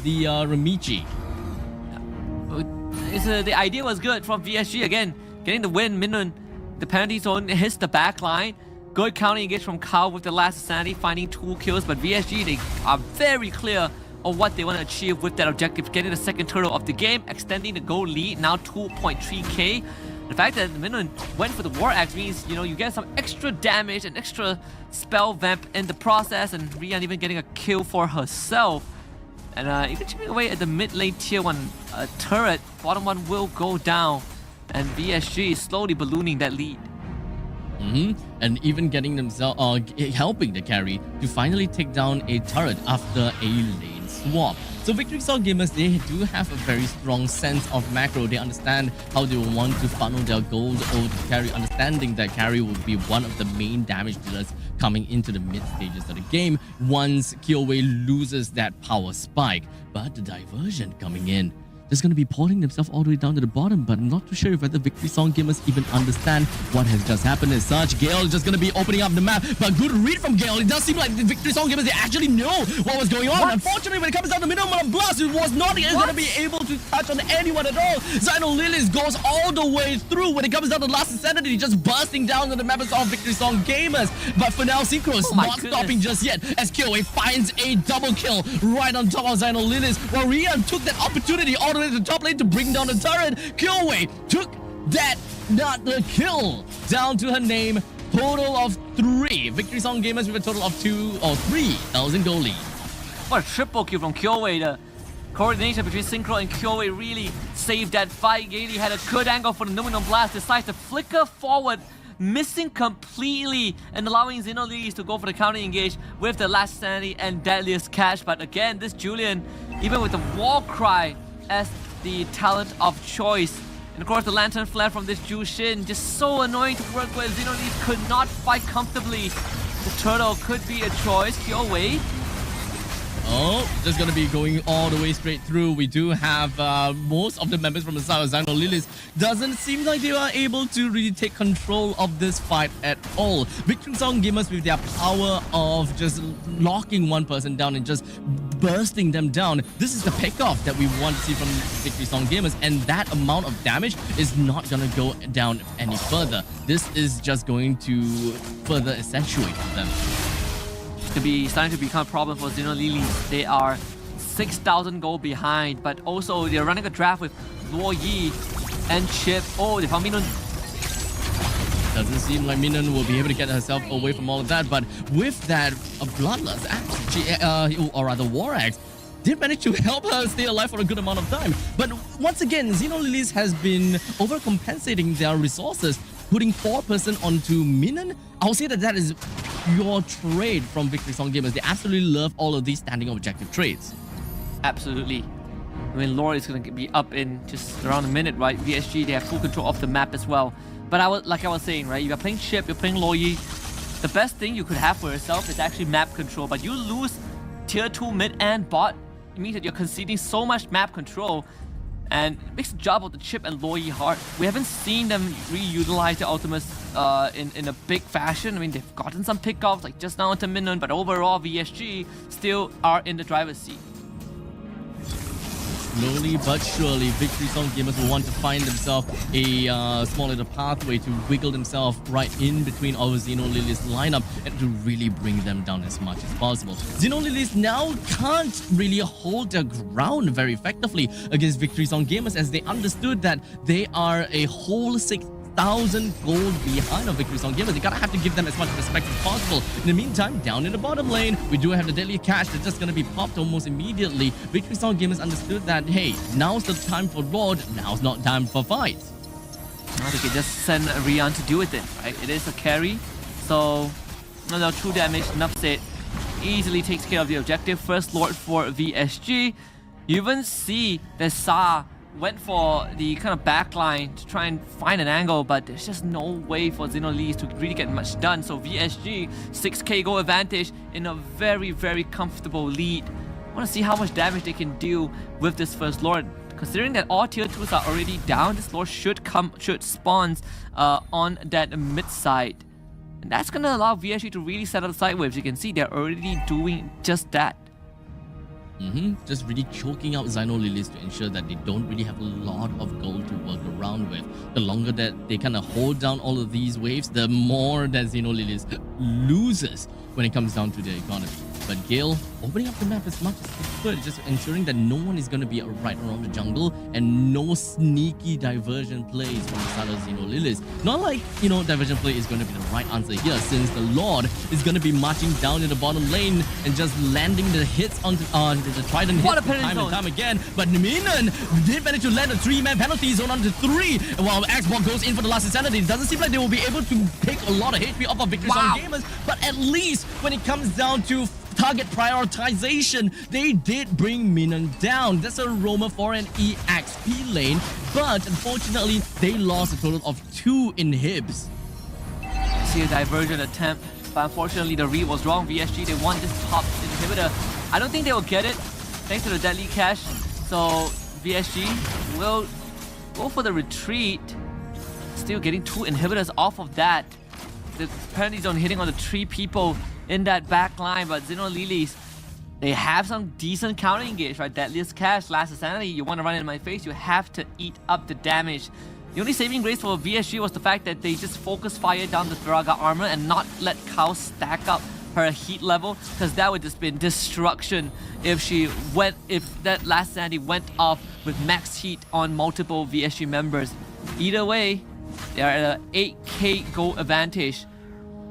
the Ramichi. The idea was good from VSG again, getting the win. Minun, the penalty zone hits the back line. Good counter engage from Kao with the last sanity, finding 2 kills, but VSG, they are very clear of what they want to achieve with that objective, getting the second turtle of the game, extending the goal lead, now 2.3k. The fact that Minun went for the War Axe means, you know, you get some extra damage and extra spell vamp in the process, and Rian even getting a kill for herself. And even chipping away at the mid lane tier 1 turret, bottom 1 will go down, and VSG is slowly ballooning that lead. And even getting themselves, helping the carry to finally take down a turret after a lane swap. So Victory Song Gamers, they do have a very strong sense of macro. They understand how they want to funnel their gold over the carry, understanding that carry will be one of the main damage dealers coming into the mid stages of the game once Kyoei loses that power spike. But the diversion coming in, just going to be pulling themselves all the way down to the bottom, but I'm not too sure whether Victory Song Gamers even understand what has just happened as such. Gale is just going to be opening up the map, but good read from Gale. It does seem like the Victory Song Gamers, they actually know what was going on. Unfortunately, when it comes down to Minimum Blast, it was not going to be able to touch on anyone at all. Xeno Lilies goes all the way through. When it comes down to Last Insanity, just bursting down on the members of Victory Song Gamers. But for now, Synchro's not stopping just yet, as Kyoei finds a double kill right on top of Xeno Lilies, while Rian took that opportunity all the way to the top lane to bring down the turret. Kyoei took that, not the kill, down to her name. Total of 3. Victory Song Gamers with a total of 2 or 3,000 gold lead. What a triple kill from Kyoei. The coordination between Synchro and Kyoei really saved that fight. Gaily had a good angle for the Numenon Blast, decides to flicker forward, missing completely and allowing Xenolese to go for the counter engage with the last sanity and deadliest catch. But again, this Julian, even with the war cry as the talent of choice, and of course the lantern flare from this Jushin, just so annoying to work with. Xenolese could not fight comfortably. The turtle could be a choice. Kyoei Oh, just gonna be going all the way straight through. We do have most of the members from the side of Xano Lilies. Doesn't seem like they are able to really take control of this fight at all. Victory Song Gamers, with their power of just locking one person down and just bursting them down. This is the pickoff that we want to see from Victory Song Gamers, and that amount of damage is not gonna go down any further. This is just going to further accentuate them. To be starting to become a problem for Xeno Lilies. They are 6,000 gold behind, but also they're running a draft with Luo Yi and Chip. Oh, they found Minun. Doesn't seem like Minun will be able to get herself away from all of that, but with that, Bloodlust, actually, or rather War Axe, did manage to help her stay alive for a good amount of time. But once again, Xeno Lilies has been overcompensating their resources, putting 4% onto Minun. I'll say that is your trade from Victory Song Gamers. They absolutely love all of these standing objective trades. Absolutely. I mean, Lord is going to be up in just around a minute, right? VSG, they have full control of the map as well. But like I was saying, right? You're playing Chip, you're playing Loyi. The best thing you could have for yourself is actually map control. But you lose tier 2 mid and bot. It means that you're conceding so much map control. And it makes the job of the Chip and Loyi hard. We haven't seen them reutilize their ultimates in a big fashion. I mean, they've gotten some pickoffs, like just now into Minun, but overall, VSG still are in the driver's seat. Slowly but surely, Victory Song Gamers will want to find themselves a small little pathway to wiggle themselves right in between our Xeno Lilies lineup and to really bring them down as much as possible. Xeno Lilies now can't really hold their ground very effectively against Victory Song Gamers, as they understood that they are a whole 6,000 gold behind of Victory Song Gamers. They gotta have to give them as much respect as possible. In the meantime, down in the bottom lane, we do have the deadly cash that's just gonna be popped almost immediately. Victory Song Gamers understood that, hey, now's the time for Lord, now's not time for fights. Now they can just send Rian to deal with it, right? It is a carry, so no true damage. Enough said. Easily takes care of the objective. First Lord for VSG. You even see that Sa went for the kind of backline to try and find an angle, but there's just no way for Xeno Lilies to really get much done. So VSG, 6k goal advantage in a very, very comfortable lead. I want to see how much damage they can do with this first Lord. Considering that all tier 2s are already down, this Lord should spawn on that mid side. And that's going to allow VSG to really set up the side waves. You can see they're already doing just that. Just really choking out Xeno Lilies to ensure that they don't really have a lot of gold to work around with. The longer that they kind of hold down all of these waves, the more that Xeno Lilies loses when it comes down to their economy. But Gale opening up the map as much as he could, just ensuring that no one is going to be right around the jungle and no sneaky diversion plays from the side of Xeno Lilies. Not like, diversion play is going to be the right answer here, since the Lord is going to be marching down in the bottom lane and just landing the hits onto the Trident hits time and time again. But Minun did manage to land a 3-man penalty zone onto 3, and while Xbox goes in for the last insanity. It doesn't seem like they will be able to pick a lot of HP off of Victory Song Gamers, but at least when it comes down to target prioritization, they did bring Minun down. That's a roamer for an EXP lane, but unfortunately, they lost a total of 2 inhibs. See a diversion attempt, but unfortunately the read was wrong. VSG, they want this top inhibitor. I don't think they will get it, thanks to the deadly cash. So VSG will go for the retreat. Still getting 2 inhibitors off of that. The penalty zone hitting on the 3 people in that back line, but Xeno Lilies, they have some decent counter engage, right? Deadliest cash, last insanity. You want to run it in my face, you have to eat up the damage. The only saving grace for VSG was the fact that they just focus fire down the Thraga armor and not let Kao stack up her heat level, because that would just been destruction if that last insanity went off with max heat on multiple VSG members. Either way, they are at an 8k gold advantage.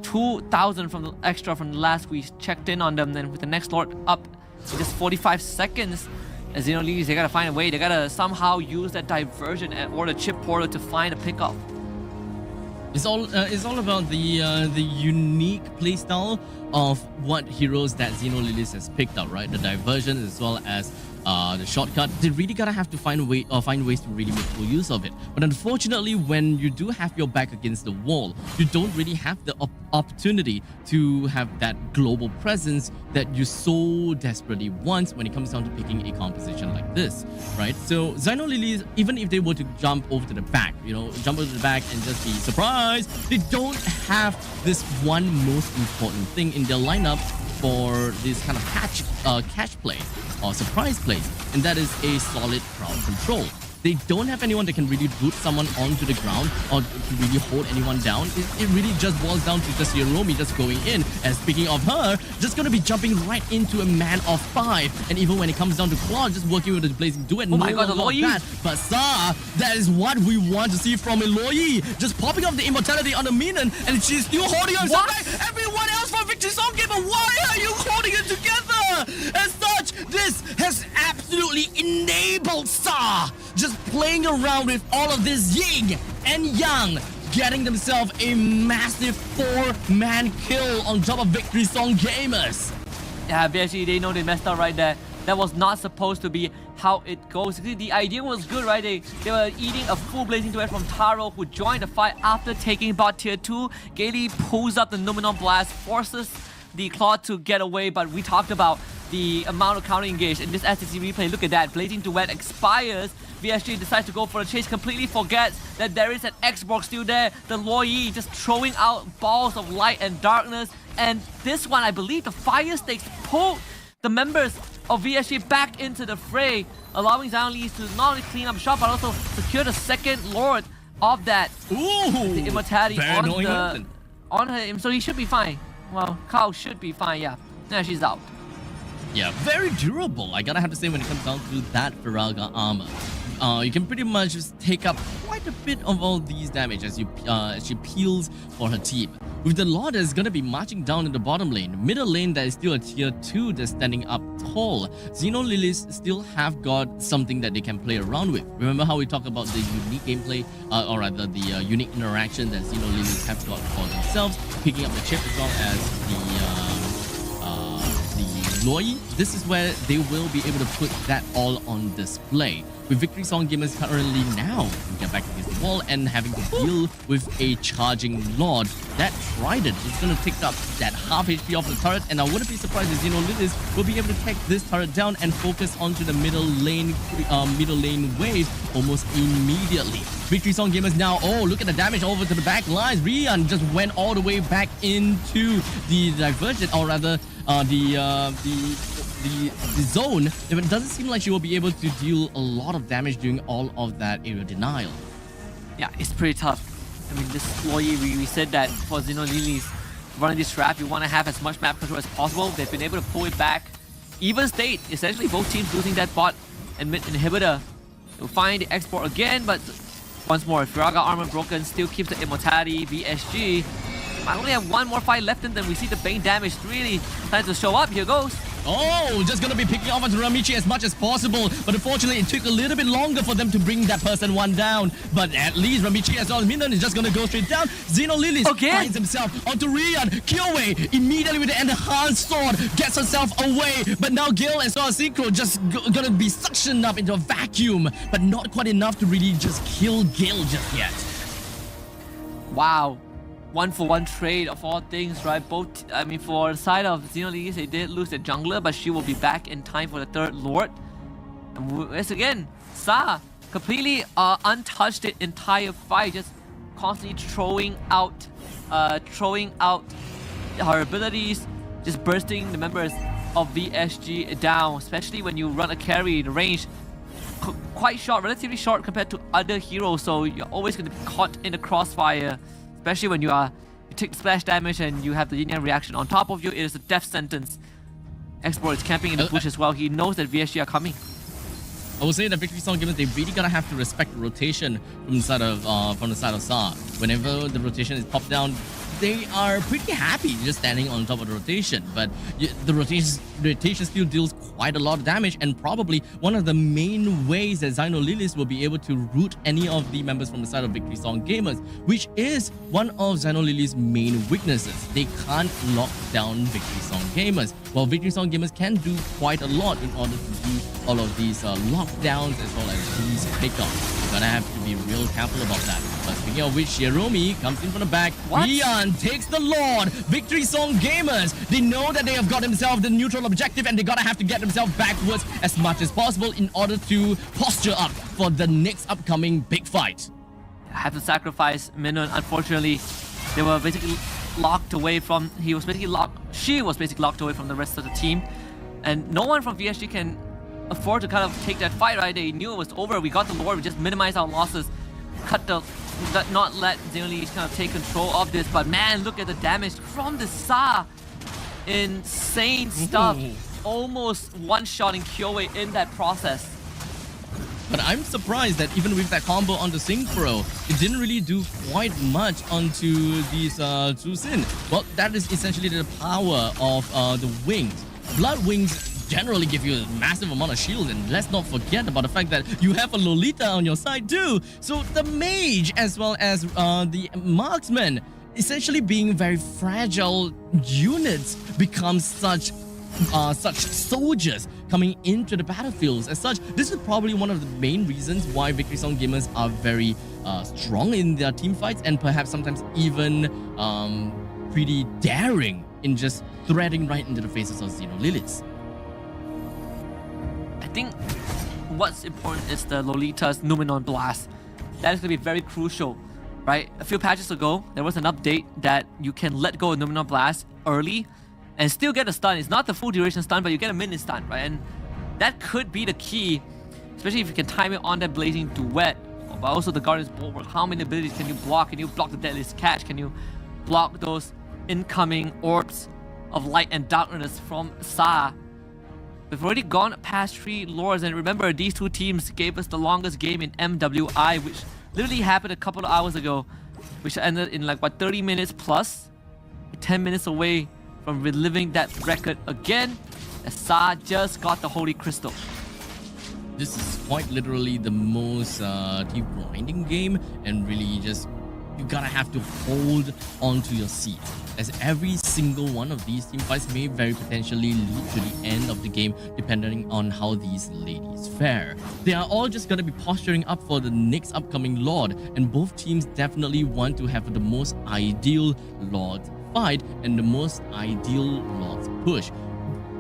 2,000 from the extra from the last we checked in on them. Then with the next Lord up in just 45 seconds, as Xeno Lilies, they gotta find a way. They gotta somehow use that diversion or the chip portal to find a pickup. It's all about the unique playstyle of what heroes that Xeno Lilies has picked up, right? The diversion as well as the shortcut. They really gotta have to find ways to really make full use of it. But unfortunately, when you do have your back against the wall, you don't really have the opportunity to have that global presence that you so desperately want when it comes down to picking a composition like this, right? So Xino Lilies, even if they were to jump over to the back, jump over to the back and just be surprised, they don't have this one most important thing in their lineup for this kind of catch play or surprise plays, and that is a solid crowd control. They don't have anyone that can really boot someone onto the ground or to really hold anyone down. It really just boils down to just Hiromi just going in. And speaking of her, just going to be jumping right into a man of 5. And even when it comes down to Claude, just working with the Blazing Duet. Oh my god, the Loyi! But Sa, that is what we want to see from a Loyi. Just popping up the immortality on the minion, and she's still holding herself back. Everyone else for Victory Song Game, but why are you holding it together? As such, this has absolutely enabled Sa just playing around with all of this yin and yang, getting themselves a massive 4-man kill on top of Victory Song Gamers. Yeah, BSG, they know they messed up right there. That was not supposed to be how it goes. The idea was good, right? They were eating a full Blazing Duet from Taro, who joined the fight after taking bot tier 2. Gaily pulls up the Numenon Blast, forces the Claw to get away, but we talked about the amount of counter engaged in this STC replay. Look at that, Blazing Duet expires. VSG decides to go for a chase, completely forgets that there is an Xbox still there. The Loyi just throwing out balls of light and darkness. And this one, I believe the Fire Stakes pulled the members of VSG back into the fray, allowing Xino Lilies to not only clean up shop, but also secure the second Lord of that. Ooh, the immortality on him, so he should be fine. Well, Kao should be fine, yeah. Now she's out. Yeah, very durable, I gotta have to say, when it comes down to that Firaga armor. You can pretty much just take up quite a bit of all these damage as she peels for her team. With the Lord that's gonna be marching down in the bottom lane, middle lane that is still a tier 2 that's standing up tall. Xino Lilies still have got something that they can play around with. Remember how we talked about the unique gameplay, or rather the unique interaction that Xino Lilies have got for themselves, picking up the chip as well as the Loyi. This is where they will be able to put that all on display. With Victory Song Gamers currently now get back against the wall and having to deal with a charging Lord. That Trident is going to take up that half HP off the turret, and I wouldn't be surprised if Xino Lilies will be able to take this turret down and focus onto the middle lane wave almost immediately. Victory Song Gamers now, oh, look at the damage over to the back lines. Rian just went all the way back into the divergent, or rather the zone. It doesn't seem like she will be able to deal a lot of damage during all of that area denial. Yeah, it's pretty tough. I mean, this Loyi, we said that for Xino Lilies running this trap, you want to have as much map control as possible. They've been able to pull it back. Even state, essentially both teams losing that bot and mid inhibitor. They'll find the export again, but once more, Firaga armor broken, still keeps the immortality. VSG might only have one more fight left in them. We see the Bane damage really starting to show up. Here goes. Oh, just gonna be picking off onto Ramichi as much as possible, but unfortunately it took a little bit longer for them to bring that person one down. But at least Ramichi as well as Minion is just gonna go straight down. Xino Lilies finds himself onto Rian. Kyoei immediately with the enhanced sword gets herself away, but now Gil as well as Synchro just gonna be suctioned up into a vacuum, but not quite enough to really just kill Gil just yet. Wow. 1-for-1 trade of all things, right? Both, I mean, for the side of Xino Lilies, they did lose the jungler, but she will be back in time for the third Lord. And once again, Sa completely untouched the entire fight, just constantly throwing out her abilities, just bursting the members of VSG down, especially when you run a carry. The range quite short, relatively short compared to other heroes, so you're always going to be caught in the crossfire. Especially when you take splash damage and you have the yin-yang reaction on top of you, it is a death sentence. Export is camping in the bush as well. He knows that VSG are coming. I would say that Victory Song Gamers, they really gotta have to respect the rotation from the side of Sa. Whenever the rotation is popped down, they are pretty happy just standing on top of the rotation, but the rotation still deals quite a lot of damage, and probably one of the main ways that Xino Lilies will be able to root any of the members from the side of Victory Song Gamers, which is one of Xino Lilies' main weaknesses. They can't lock down Victory Song Gamers. While Victory Song Gamers can do quite a lot in order to do all of these lockdowns as well as these pickups. You're gonna have to be real careful about that. But speaking of which, Hiromi comes in from the back. Rian takes the Lord. Victory Song Gamers, they know that they have got themselves the neutral objective, and they gotta have to get themselves backwards as much as possible in order to posture up for the next upcoming big fight. I have to sacrifice Minun. Unfortunately, they were basically locked away from. She was basically locked away from the rest of the team, and no one from VSG can afford to kind of take that fight, right? They knew it was over. We got the Lord. We just minimized our losses, not let Xino Lilies kind of take control of this. But man, look at the damage from the Sa. Insane stuff. Almost one-shotting Kyoei in that process. But I'm surprised that even with that combo on the Synchro, it didn't really do quite much onto these Zhu Xin. Well, that is essentially the power of the wings. Blood wings generally give you a massive amount of shield, and let's not forget about the fact that you have a Lolita on your side too. So the mage as well as the marksman essentially being very fragile units become such soldiers coming into the battlefields. As such, this is probably one of the main reasons why Victory Song Gamers are very strong in their team fights, and perhaps sometimes even pretty daring in just threading right into the faces of Xino Lilies. I think what's important is the Lolita's Numenon Blast. That is going to be very crucial, right? A few patches ago, there was an update that you can let go of Numenon Blast early and still get a stun. It's not the full duration stun, but you get a mini stun, right? And that could be the key, especially if you can time it on that Blazing Duet, but also the Guardian's Bulwark. How many abilities can you block? Can you block the Deadliest Catch? Can you block those incoming orbs of light and darkness from Sa? We've already gone past 3 lords, and remember, these two teams gave us the longest game in MWI, which literally happened a couple of hours ago, which ended in like, what, 30 minutes plus? 10 minutes away from reliving that record again, as Sa just got the Holy Crystal. This is quite literally the most team grinding game, and really just you gotta have to hold onto your seat, as every single one of these team fights may very potentially lead to the end of the game depending on how these ladies fare. They are all just gonna be posturing up for the next upcoming Lord, and both teams definitely want to have the most ideal Lord fight and the most ideal Lord's push.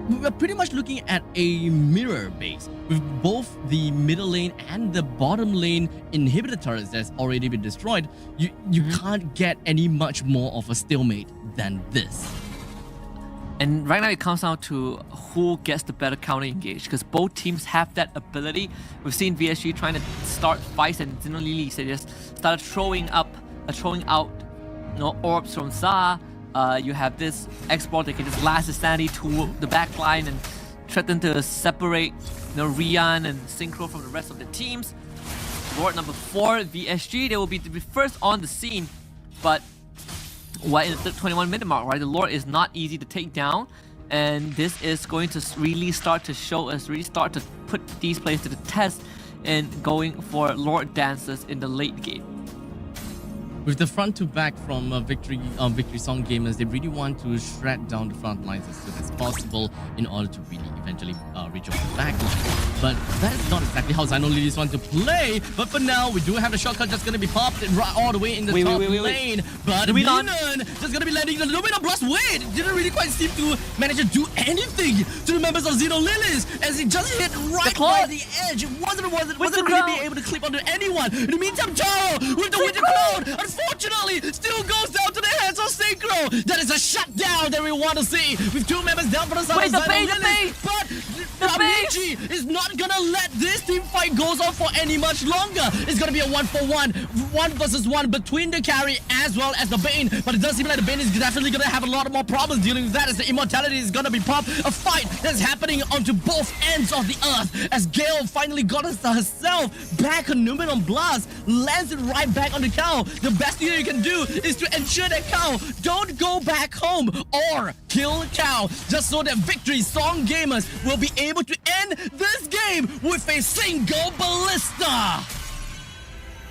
We're pretty much looking at a mirror base with both the middle lane and the bottom lane inhibitor turrets that's already been destroyed. You can't get any much more of a stalemate than this. And right now it comes down to who gets the better counter engage, because both teams have that ability. We've seen VSG trying to start fights, and Xino Lilies, they just started throwing out orbs from Sa. You have this export that can just last the sanity to the back line and threaten to separate Rian and Synchro from the rest of the teams. Lord number 4, VSG, they will be first on the scene, but in the 21-minute mark, right? The Lord is not easy to take down, and this is going to really start to show us, really start to put these players to the test in going for Lord dances in the late game. With the front to back from Victory Song Gamers, they really want to shred down the front lines as soon as possible in order to really eventually reach over the back line. But that's not exactly how Xino Lilies want to play. But for now, we do have the shortcut that's going to be popped all the way in the top lane. But Minan just going to be landing the Lumina Blast. Wait, it didn't really quite seem to manage to do anything to the members of Xino Lilies, as it just hit right by the edge. It wasn't really being able to clip onto anyone. In the meantime, Charo with the Winter Cloud, unfortunately, still goes down to the hands of Synchro. That is a shutdown that we want to see, with 2 members down for the side of Xino Lilies. But Miji is not gonna let this team fight goes on for any much longer. It's gonna be a 1-for-1, 1 versus 1 between the carry as well as the Bane. But it does seem like the Bane is definitely gonna have a lot more problems dealing with that, as the immortality is gonna be popped. A fight that's happening onto both ends of the earth, as Gale finally got herself back on Numenon Blast, lands it right back on the cow. The best thing you can do is to ensure that cow don't go back home or kill cow, just so that Victory Song Gamers will be able to end this game with a single ballista.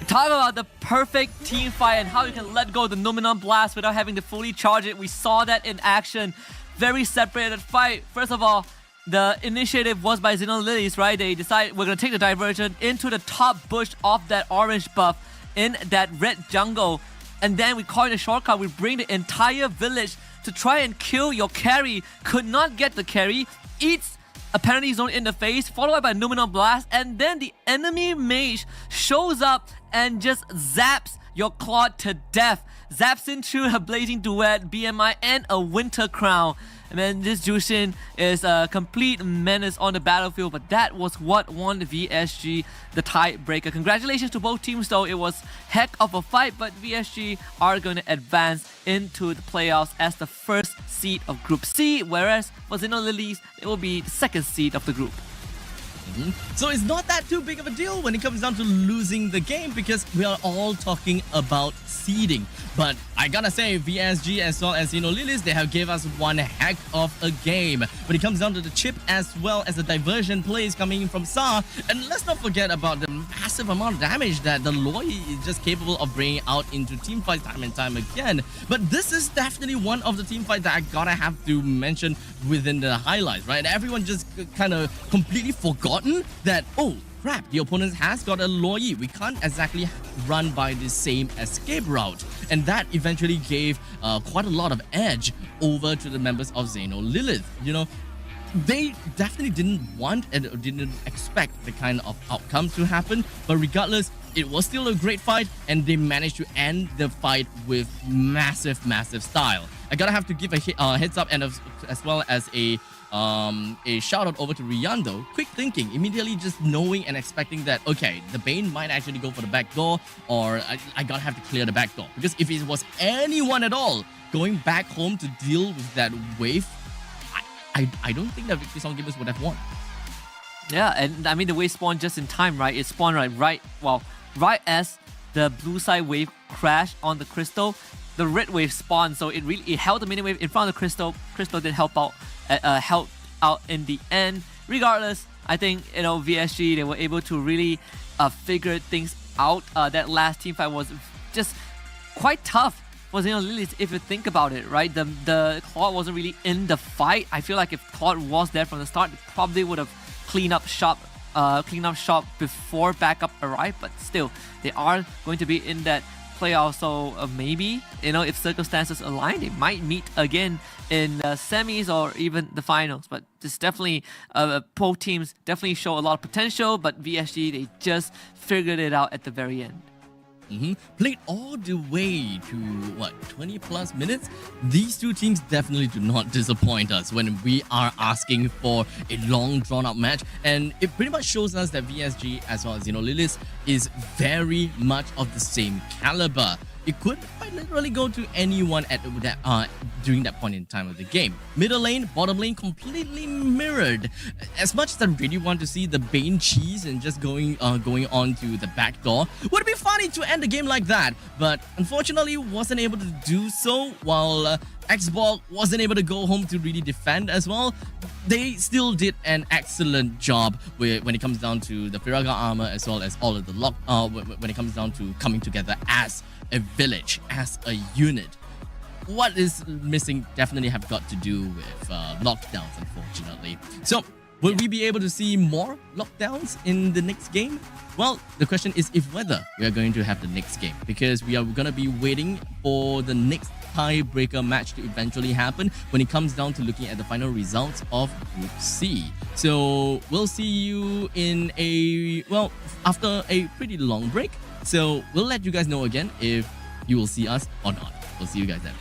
Talk about the perfect team fight and how you can let go of the Numenon Blast without having to fully charge it. We saw that in action. Very separated fight. First of all, the initiative was by Xenolilies, right? They decided we're going to take the diversion into the top bush of that orange buff in that red jungle. And then we call it a shortcut. We bring the entire village to try and kill your carry. Could not get the carry. Eats a penalty zone in the face, followed by Numenon Blast, and then the enemy mage shows up and just zaps your Claude to death. Zaps into a Blazing Duet, BMI, and a Winter Crown. And then this Jushin is a complete menace on the battlefield, but that was what won the VSG the tiebreaker. Congratulations to both teams though. It was heck of a fight, but VSG are going to advance into the playoffs as the first seed of Group C, whereas for Xenolilies, it will be the second seed of the group. So it's not that too big of a deal when it comes down to losing the game, because we are all talking about seeding. But I gotta say, VSG as well as Xenolilies, they have gave us one heck of a game. When it comes down to the chip as well as the diversion plays coming in from Sa, and let's not forget about the massive amount of damage that the Loi is just capable of bringing out into teamfights time and time again. But this is definitely one of the teamfights that I gotta have to mention within the highlights, right? Everyone just kind of completely forgotten that, oh crap, the opponent has got a Loi. We can't exactly run by the same escape route. And that eventually gave quite a lot of edge over to the members of Xenolilith. You know, they definitely didn't want and didn't expect the kind of outcome to happen. But regardless, it was still a great fight, and they managed to end the fight with massive style. I gotta have to give a heads up and as well as a shout out over to Riando. Quick thinking, immediately just knowing and expecting that, okay, the Bane might actually go for the back door, or I gotta have to clear the back door. Because if it was anyone at all going back home to deal with that wave, I don't think that Victory Song Gamers would have won. Yeah, and I mean the wave spawned just in time, right? It spawned right as the blue side wave crashed on the crystal, the red wave spawned, so it held the mini wave in front of the crystal. Crystal did help out in the end. Regardless, I think, you know, VSG, they were able to really figure things out. That last team fight was just quite tough for Xenolilith if you think about it, right? The Claude wasn't really in the fight. I feel like if Claude was there from the start, it probably would have cleaned up shop before backup arrived. But still, they are going to be in that playoff, so maybe, you know, if circumstances align, they might meet again in semis or even the finals. But this definitely, both teams definitely show a lot of potential, but VSG, they just figured it out at the very end. Played all the way to, what, 20 plus minutes? These two teams definitely do not disappoint us when we are asking for a long drawn out match, and it pretty much shows us that VSG as well as Xenolilith is very much of the same caliber. It could quite literally go to anyone at that during that point in time of the game. Middle lane, bottom lane, completely mirrored. As much as I really want to see the Bane cheese and just going on to the back door, would it be funny to end the game like that? But unfortunately, wasn't able to do so. While Xbox wasn't able to go home to really defend as well, they still did an excellent job when it comes down to the Firaga armor as well as all of the lock. When it comes down to coming together as a village, as a unit. What is missing definitely have got to do with lockdowns, unfortunately. So, will we be able to see more lockdowns in the next game? Well, the question is if whether we are going to have the next game, because we are going to be waiting for the next tiebreaker match to eventually happen when it comes down to looking at the final results of Group C. So, we'll see you in after a pretty long break. So we'll let you guys know again if you will see us or not. We'll see you guys then.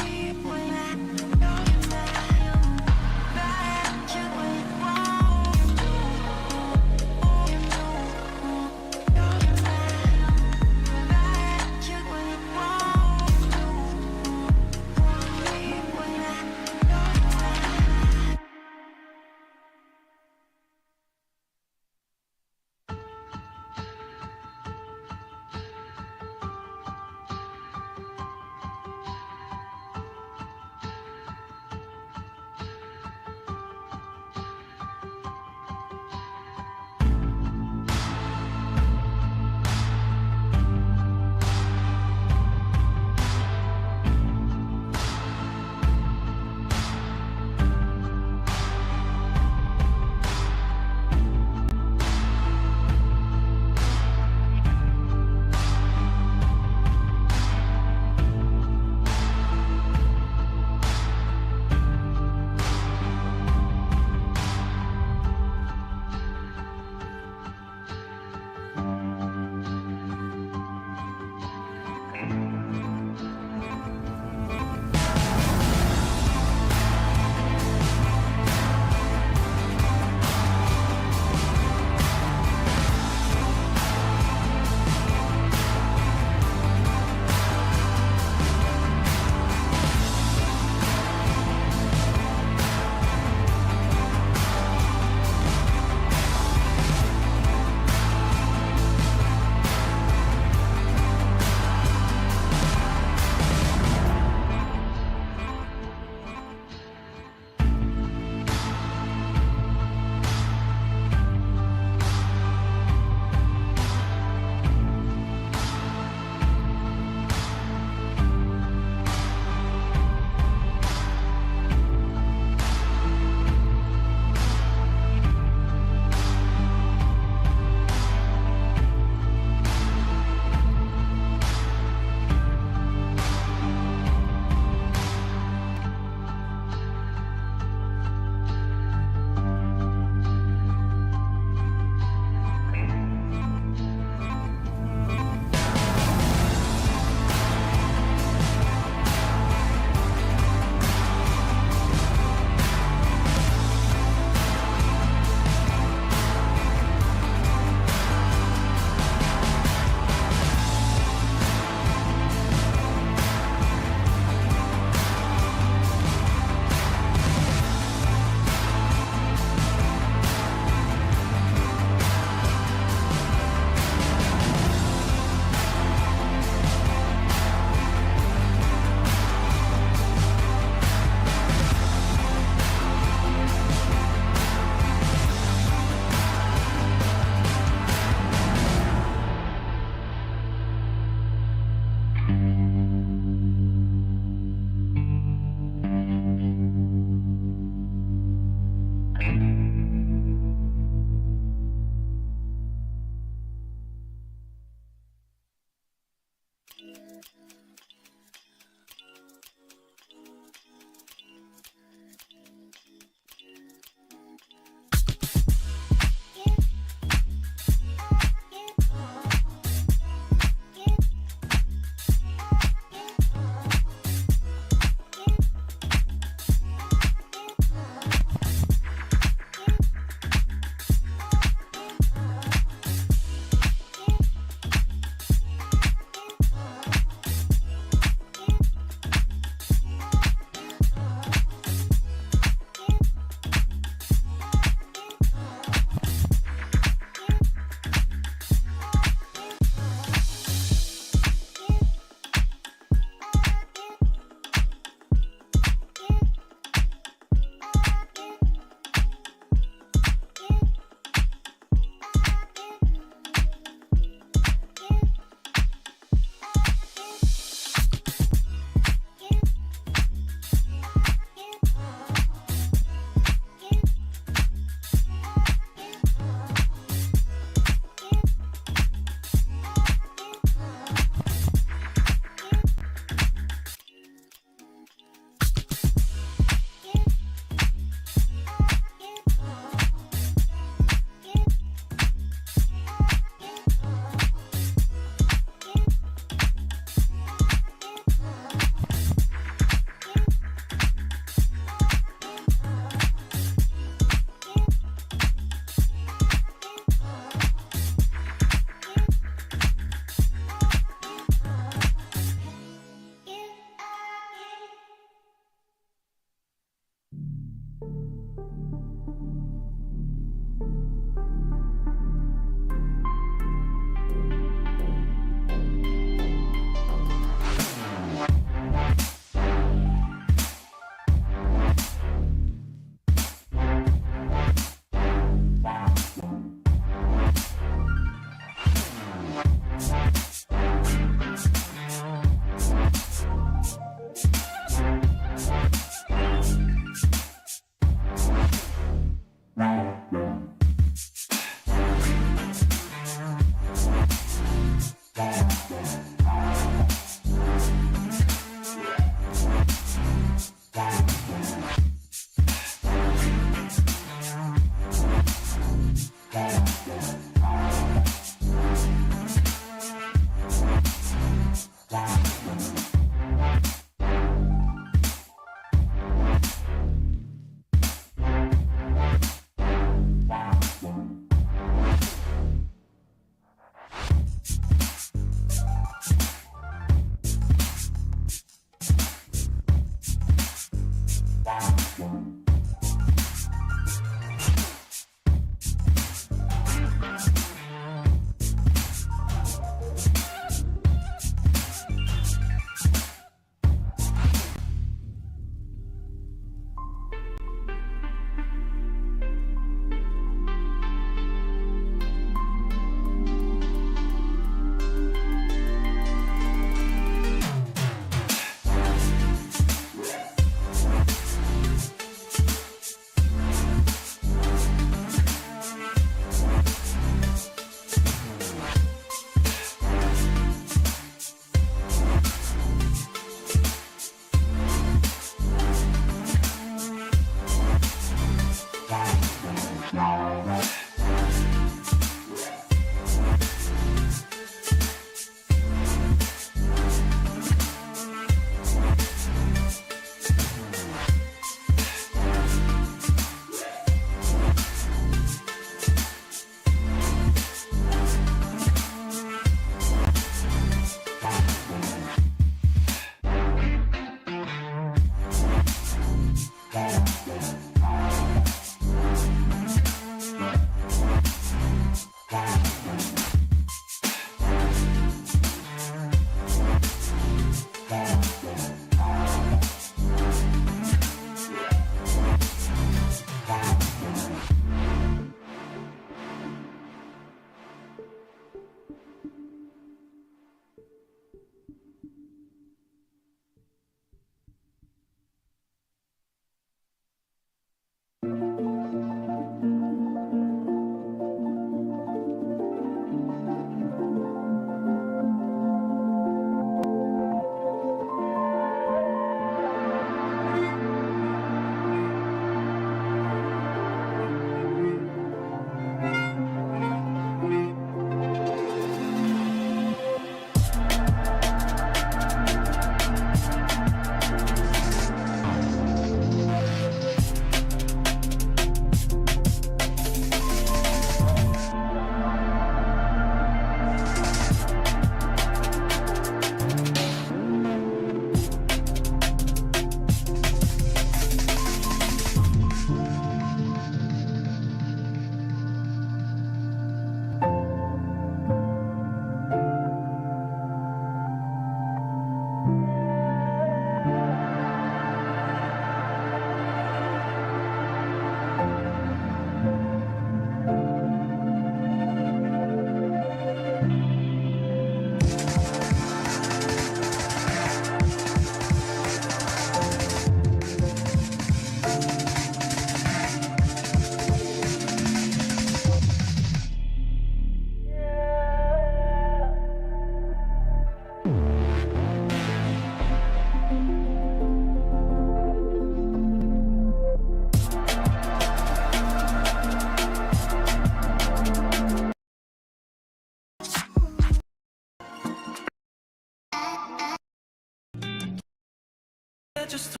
just